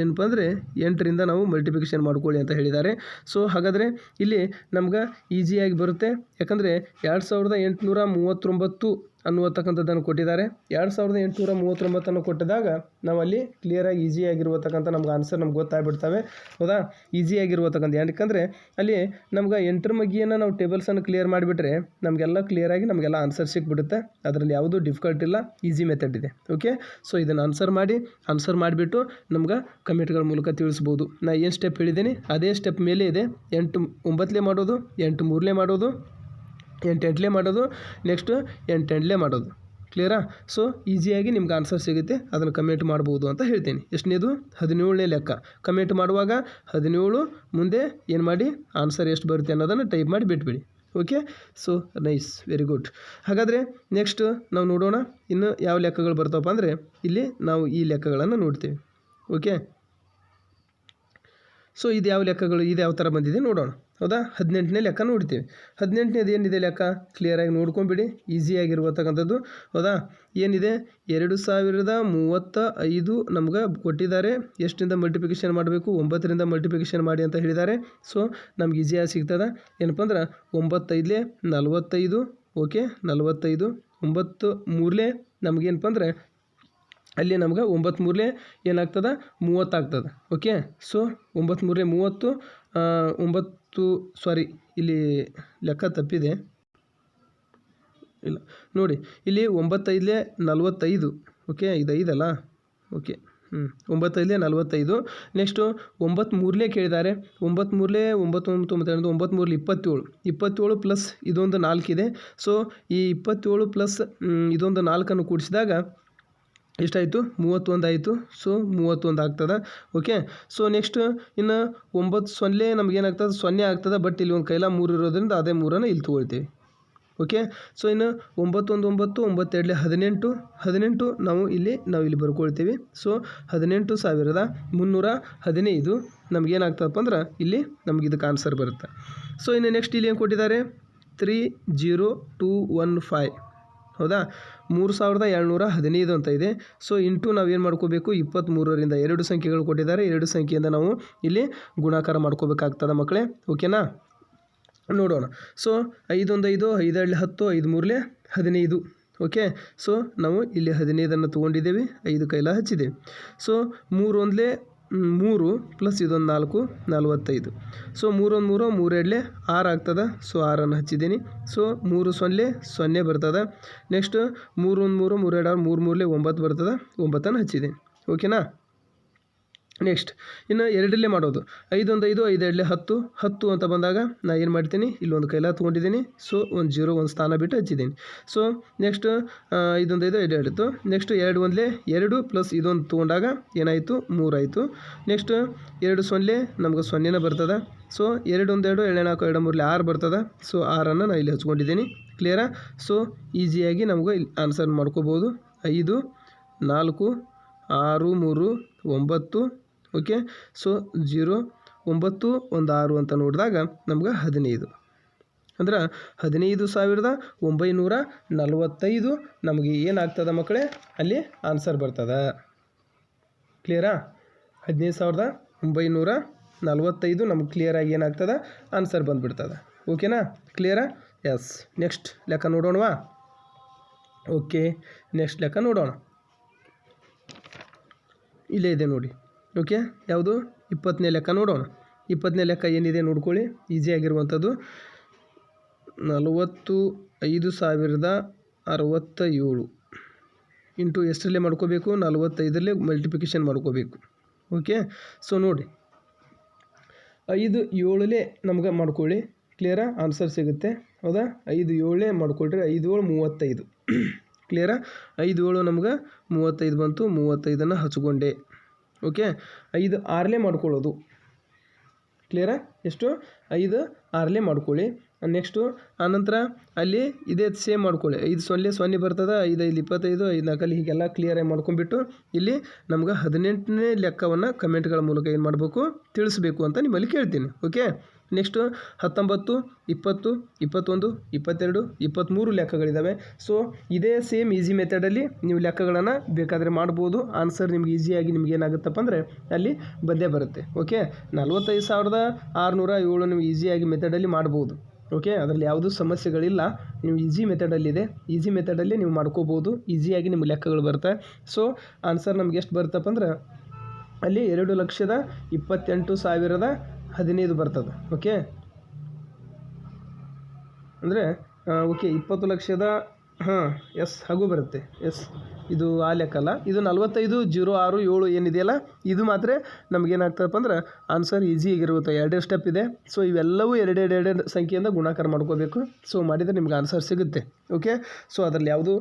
ಏನಪ್ಪ ಅಂದರೆ 8ರಿಂದ ನಾವು ಮಲ್ಟಿಪ್ಲಿಕೇಶನ್ ಮಾಡ್ಕೊಳ್ಳಿ ಅಂತ ಹೇಳಿದ್ದಾರೆ. ಸೊ ಹಾಗಾದರೆ ಇಲ್ಲಿ ನಮ್ಗೆ ಈಸಿಯಾಗಿ ಬರುತ್ತೆ. ಯಾಕಂದರೆ 2839 ಅನ್ನುವತಕ್ಕಂಥದ್ದನ್ನು ಕೊಟ್ಟಿದ್ದಾರೆ. 2839 ಕೊಟ್ಟಿದಾಗ ನಾವಲ್ಲಿ ಕ್ಲಿಯರಾಗಿ ಈಸಿಯಾಗಿರುವತಕ್ಕಂಥ ನಮ್ಗೆ ಆನ್ಸರ್ ನಮ್ಗೆ ಗೊತ್ತಾಗ್ಬಿಡ್ತವೆ. ಹೌದಾ, ಈಸಿಯಾಗಿರುವತಕ್ಕಂಥ. ಯಾಕಂದರೆ ಅಲ್ಲಿ ನಮ್ಗೆ 8ರ ಮಗ್ಗಿಯನ್ನು ನಾವು ಟೇಬಲ್ಸನ್ನು ಕ್ಲಿಯರ್ ಮಾಡಿಬಿಟ್ರೆ ನಮಗೆಲ್ಲ ಕ್ಲಿಯರಾಗಿ ನಮಗೆಲ್ಲ ಆನ್ಸರ್ ಸಿಕ್ಬಿಡುತ್ತೆ. ಅದರಲ್ಲಿ ಯಾವುದೂ ಡಿಫಿಕಲ್ಟ್ ಇಲ್ಲ, ಈಸಿ ಮೆಥಡ್ ಇದೆ. ಓಕೆ, ಸೊ ಇದನ್ನು ಆನ್ಸರ್ ಮಾಡಿಬಿಟ್ಟು ನಮ್ಗೆ ಕಮೆಂಟ್ಗಳ ಮೂಲಕ ತಿಳಿಸ್ಬೋದು. ನಾನು ಏನು ಸ್ಟೆಪ್ ಹೇಳಿದ್ದೀನಿ ಅದೇ ಸ್ಟೆಪ್ ಮೇಲೆ ಇದೆ. 8 9 ಮಾಡೋದು, 8 3 ಮಾಡೋದು, 8 8 ಮಾಡೋದು, ನೆಕ್ಸ್ಟು 8 8 ಮಾಡೋದು. ಕ್ಲಿಯರಾ? ಸೊ ಈಸಿಯಾಗಿ ನಿಮ್ಗೆ ಆನ್ಸರ್ ಸಿಗುತ್ತೆ. ಅದನ್ನು ಕಮೆಂಟ್ ಮಾಡ್ಬೋದು ಅಂತ ಹೇಳ್ತೀನಿ. ಎಷ್ಟನೇದು 17ನೇ ಲೆಕ್ಕ. ಕಮೆಂಟ್ ಮಾಡುವಾಗ 17 ಮುಂದೆ ಏನು ಮಾಡಿ ಆನ್ಸರ್ ಎಷ್ಟು ಬರುತ್ತೆ ಅನ್ನೋದನ್ನು ಟೈಪ್ ಮಾಡಿ ಬಿಟ್ಬಿಡಿ. Okay, so nice, very good. ಹಾಗಾದರೆ ನೆಕ್ಸ್ಟ್ ನಾವು ನೋಡೋಣ ಇನ್ನು ಯಾವ ಲೆಕ್ಕಗಳು ಬರ್ತಾವಪ್ಪ ಅಂದರೆ ಇಲ್ಲಿ ನಾವು ಈ ಲೆಕ್ಕಗಳನ್ನು ನೋಡ್ತೀವಿ. ಓಕೆ, ಸೊ ಇದು ಯಾವ ಲೆಕ್ಕಗಳು, ಇದು ಯಾವ ಥರ ಬಂದಿದೆ ನೋಡೋಣ. ಹೌದಾ, 18ನೇ ಲೆಕ್ಕ ನೋಡ್ತೀವಿ. 18ನೇದು ಏನಿದೆ ಲೆಕ್ಕ ಕ್ಲಿಯರಾಗಿ ನೋಡ್ಕೊಂಬಿಡಿ, ಈಸಿಯಾಗಿರುವತಕ್ಕಂಥದ್ದು. ಹೌದಾ, ಏನಿದೆ 2035 ನಮ್ಗೆ ಕೊಟ್ಟಿದ್ದಾರೆ. ಎಷ್ಟರಿಂದ ಮಲ್ಟಿಪ್ಲಿಕೇಶನ್ ಮಾಡಬೇಕು, 9ರಿಂದ ಮಲ್ಟಿಪ್ಲಿಕೇಶನ್ ಮಾಡಿ ಅಂತ ಹೇಳಿದ್ದಾರೆ. ಸೊ ನಮ್ಗೆ ಈಸಿಯಾಗಿ ಸಿಗ್ತದೆ. ಏನಪ್ಪ ಅಂದ್ರೆ 9 5 45. ಓಕೆ, 45 9 3 ನಮಗೇನಪ್ಪ ಅಂದರೆ ಅಲ್ಲಿ ನಮ್ಗೆ 9 3 ಏನಾಗ್ತದೆ 30 ಆಗ್ತದೆ. ಓಕೆ, ಸೊ 9 3 30 9 ಸಾರಿ ಇಲ್ಲಿ ಲೆಕ್ಕ ತಪ್ಪಿದೆ. ಇಲ್ಲ ನೋಡಿ, ಇಲ್ಲಿ 9 5 45. ಓಕೆ, ಇದು 5 ಅಲ್ಲ. ಓಕೆ, 9 5 45. ನೆಕ್ಸ್ಟು 9 3 ಕೇಳಿದ್ದಾರೆ. 9 3 9 9 9 3 27 ಪ್ಲಸ್ ಇದೊಂದು 4 ಇದೆ. ಸೊ ಈ 27 ಪ್ಲಸ್ ಇದೊಂದು 4 ಕೂಡಿಸಿದಾಗ ಎಷ್ಟಾಯಿತು, 31 ಆಯಿತು. ಸೊ 31 ಆಗ್ತದೆ. ಓಕೆ, ಸೊ ನೆಕ್ಸ್ಟ್ ಇನ್ನು 9 0 ನಮಗೇನಾಗ್ತದೆ 0 ಆಗ್ತದೆ. ಬಟ್ ಇಲ್ಲಿ ಒಂದು ಕೈಲ 3 ಇರೋದ್ರಿಂದ ಅದೇ 3 ಇಲ್ಲಿ ತೊಗೊಳ್ತೀವಿ. ಓಕೆ, ಸೊ ಇನ್ನು 9 1 9 9 2 18 ನಾವು ಇಲ್ಲಿ ಬರ್ಕೊಳ್ತೀವಿ. ಸೊ 18,315 ನಮಗೇನಾಗ್ತದಪ್ಪ ಅಂದ್ರೆ ಇಲ್ಲಿ ನಮ್ಗೆ ಇದಕ್ಕೆ ಆನ್ಸರ್ ಬರುತ್ತೆ. ಸೊ ಇನ್ನು ನೆಕ್ಸ್ಟ್ ಇಲ್ಲಿ ಏನು ಕೊಟ್ಟಿದ್ದಾರೆ 30215. ಹೌದಾ, 3715 ಅಂತ ಇದೆ. ಸೊ ಇಂಟು ನಾವೇನು ಮಾಡ್ಕೋಬೇಕು, 23ರಿಂದ 2 ಸಂಖ್ಯೆಗಳು ಕೊಟ್ಟಿದ್ದಾರೆ. 2 ಸಂಖ್ಯೆಯಿಂದ ನಾವು ಇಲ್ಲಿ ಗುಣಾಕಾರ ಮಾಡ್ಕೋಬೇಕಾಗ್ತದೆ ಮಕ್ಕಳೇ. ಓಕೆನಾ, ನೋಡೋಣ. ಸೊ 5 1 5 5 2 10 5 3 15. ಓಕೆ, ಸೊ ನಾವು ಇಲ್ಲಿ 15 ತೊಗೊಂಡಿದ್ದೇವೆ, 5 ಕೈಲ ಹಚ್ಚಿದ್ದೇವೆ. ಸೊ 3 1 3 ಪ್ಲಸ್ ಇದೊಂದು 4 45. ಸೊ 3 1 3 3 2 6 ಆಗ್ತದೆ. ಸೊ 6 ಹಚ್ಚಿದ್ದೀನಿ. ಸೊ 3 0 0 ಬರ್ತದೆ. ನೆಕ್ಸ್ಟ್ 3 1 3 3 2 6 3 3 9 ಬರ್ತದೆ. 9 ಹಚ್ಚಿದ್ದೀನಿ. ಓಕೆನಾ, ನೆಕ್ಸ್ಟ್ ಇನ್ನು 2 ಮಾಡೋದು. 5 1 5 5 2 10 10 ಅಂತ ಬಂದಾಗ ನಾನು ಏನು ಮಾಡ್ತೀನಿ, ಇಲ್ಲೊಂದು ಕೈಲ ತೊಗೊಂಡಿದ್ದೀನಿ. ಸೊ ಒಂದು 0 ಒಂದು ಸ್ಥಾನ ಬಿಟ್ಟು ಹಚ್ಚಿದ್ದೀನಿ. So next 5 1 5 5 2. ನೆಕ್ಸ್ಟ್ 2 1 2 ಪ್ಲಸ್ ಇದೊಂದು ತೊಗೊಂಡಾಗ ಏನಾಯಿತು 3 ಆಯಿತು. ನೆಕ್ಸ್ಟ್ 2 0 ನಮ್ಗೆ 0 ಬರ್ತದೆ. ಸೊ 2 1 2 2 4 2 3 6 ಬರ್ತದೆ. ಸೊ 6 ನಾನು ಇಲ್ಲಿ ಹಚ್ಕೊಂಡಿದ್ದೀನಿ. ಕ್ಲಿಯರಾ? ಸೊ ಈಸಿಯಾಗಿ ನಮಗೂ ಇಲ್ಲಿ ಆನ್ಸರ್ ಮಾಡ್ಕೋಬೋದು. 5 4 6 3 9. ಓಕೆ, ಸೊ 0 9 1 6 ಅಂತ ನೋಡಿದಾಗ ನಮ್ಗೆ 15. ಅಂದ್ರೆ 15,945 ನಮಗೆ ಏನಾಗ್ತದೆ ಮಕ್ಕಳೇ ಅಲ್ಲಿ ಆನ್ಸರ್ ಬರ್ತದೆ. ಕ್ಲಿಯರಾ? 15,945 ನಮ್ಗೆ ಕ್ಲಿಯರಾಗಿ ಏನಾಗ್ತದೆ ಆನ್ಸರ್ ಬಂದುಬಿಡ್ತದೆ. ಓಕೆನಾ? ಕ್ಲಿಯರಾ? ಎಸ್. ನೆಕ್ಸ್ಟ್ ಲೆಕ್ಕ ನೋಡೋಣವಾ? ಓಕೆ, ನೆಕ್ಸ್ಟ್ ಲೆಕ್ಕ ನೋಡೋಣ. ಇಲ್ಲೇ ಇದೆ ನೋಡಿ. ಓಕೆ, ಯಾವುದು? 20ನೇ ಲೆಕ್ಕ ನೋಡೋಣ. 20ನೇ ಲೆಕ್ಕ ಏನಿದೆ ನೋಡ್ಕೊಳ್ಳಿ, ಈಸಿ ಆಗಿರುವಂಥದ್ದು. 45,067 ಇಂಟು ಎಷ್ಟರಲ್ಲೇ ಮಾಡ್ಕೋಬೇಕು? 45ರಲ್ಲೇ ಮಲ್ಟಿಪ್ಲಿಕೇಶನ್ ಮಾಡ್ಕೋಬೇಕು. ಓಕೆ, ಸೊ ನೋಡಿ 5 7ಲೇ ನಮ್ಗೆ ಮಾಡ್ಕೊಳ್ಳಿ. ಕ್ಲಿಯರಾ? ಆನ್ಸರ್ ಸಿಗುತ್ತೆ. ಹೌದಾ? 5 7ಲೇ ಮಾಡ್ಕೊಳ್ರಿ. 5 7 35. ಕ್ಲಿಯರಾ? 5 7 ನಮ್ಗೆ 35 ಬಂತು. 35ನ್ನು ಹಚ್ಕೊಂಡೆ. ಓಕೆ, 5 6ಲೇ ಮಾಡ್ಕೊಳ್ಳೋದು. ಕ್ಲಿಯರಾ? ಎಷ್ಟು? 5 6ಲೇ ಮಾಡ್ಕೊಳ್ಳಿ. ನೆಕ್ಸ್ಟು ಆನಂತರ ಅಲ್ಲಿ ಇದೇ ಸೇಮ್ ಮಾಡ್ಕೊಳ್ಳಿ. 5 0 ಬರ್ತದೆ. 5 5 25, 5 4 ಹೀಗೆಲ್ಲ ಕ್ಲಿಯರಾಗಿ ಮಾಡ್ಕೊಂಡ್ಬಿಟ್ಟು ಇಲ್ಲಿ ನಮ್ಗೆ 18ನೇ ಲೆಕ್ಕವನ್ನು ಕಮೆಂಟ್ಗಳ ಮೂಲಕ ಏನು ಮಾಡಬೇಕು? ತಿಳಿಸ್ಬೇಕು ಅಂತ ನಿಮ್ಮಲ್ಲಿ ಕೇಳ್ತೀನಿ. Okay, next 19, 20, 21, 22, 23 ಲೆಕ್ಕಗಳಿದ್ದಾವೆ. ಸೊ ಇದೇ ಸೇಮ್ ಈಸಿ ಮೆಥಡಲ್ಲಿ ನೀವು ಲೆಕ್ಕಗಳನ್ನು ಬೇಕಾದರೆ ಮಾಡ್ಬೋದು. ಆನ್ಸರ್ ನಿಮ್ಗೆ ಈಸಿಯಾಗಿ ನಿಮ್ಗೆ ಏನಾಗುತ್ತಪ್ಪ ಅಂದರೆ ಅಲ್ಲಿ ಬಂದೇ ಬರುತ್ತೆ. ಓಕೆ, 45,607 ನೀವು ಈಸಿಯಾಗಿ ಮೆಥಡಲ್ಲಿ ಮಾಡ್ಬೋದು. ಓಕೆ, ಅದರಲ್ಲಿ ಯಾವುದೂ ಸಮಸ್ಯೆಗಳಿಲ್ಲ. ನೀವು ಈಸಿ ಮೆಥಡಲ್ಲಿದೆ. ಈಸಿ ಮೆಥಡಲ್ಲಿ ನೀವು ಮಾಡ್ಕೋಬೋದು. ಈಸಿಯಾಗಿ ನಿಮ್ಮ ಲೆಕ್ಕಗಳು ಬರುತ್ತೆ. ಸೊ ಆನ್ಸರ್ ನಮ್ಗೆ ಎಷ್ಟು ಬರುತ್ತಪ್ಪ ಅಂದ್ರೆ ಅಲ್ಲಿ 2,28,015 ಬರ್ತದೆ. ಓಕೆ, ಅಂದರೆ ಓಕೆ 20 ಲಕ್ಷದ ಎಸ್ ಹಾಗೂ ಬರುತ್ತೆ. ಎಸ್, ಇದು ಆ ಲೆಕ್ಕ ಅಲ್ಲ. ಇದು 45,067 ಏನಿದೆಯಲ್ಲ ಇದು ಮಾತ್ರ ನಮಗೇನಾಗ್ತದಪ್ಪ ಅಂದ್ರೆ ಆನ್ಸರ್ ಈಸಿಯಾಗಿರುತ್ತೆ. 2 ಸ್ಟೆಪ್ ಇದೆ. ಸೊ ಇವೆಲ್ಲವೂ 2 ಸಂಖ್ಯೆಯಿಂದ ಗುಣಾಕಾರ ಮಾಡ್ಕೋಬೇಕು. ಸೊ ಮಾಡಿದರೆ ನಿಮ್ಗೆ ಆನ್ಸರ್ ಸಿಗುತ್ತೆ. ಓಕೆ, ಸೊ ಅದರಲ್ಲಿ ಯಾವುದೂ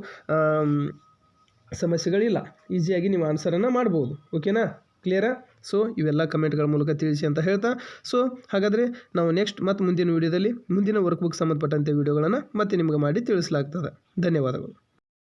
ಸಮಸ್ಯೆಗಳಿಲ್ಲ. ಈಸಿಯಾಗಿ ನೀವು ಆನ್ಸರನ್ನು ಮಾಡ್ಬೋದು. ಓಕೆನಾ? ಕ್ಲಿಯರಾ? ಸೊ ಇವೆಲ್ಲ ಕಮೆಂಟ್ಗಳ ಮೂಲಕ ತಿಳಿಸಿ ಅಂತ ಹೇಳ್ತಾ, ಸೊ ಹಾಗಾದರೆ ನಾವು ನೆಕ್ಸ್ಟ್ ಮತ್ತು ಮುಂದಿನ ವೀಡಿಯೋದಲ್ಲಿ ಮುಂದಿನ ವರ್ಕ್ ಬುಕ್ ಸಂಬಂಧಪಟ್ಟಂತೆ ವೀಡಿಯೋಗಳನ್ನು ಮತ್ತೆ ನಿಮಗೆ ಮಾಡಿ ತಿಳಿಸಲಾಗ್ತದೆ. ಧನ್ಯವಾದಗಳು.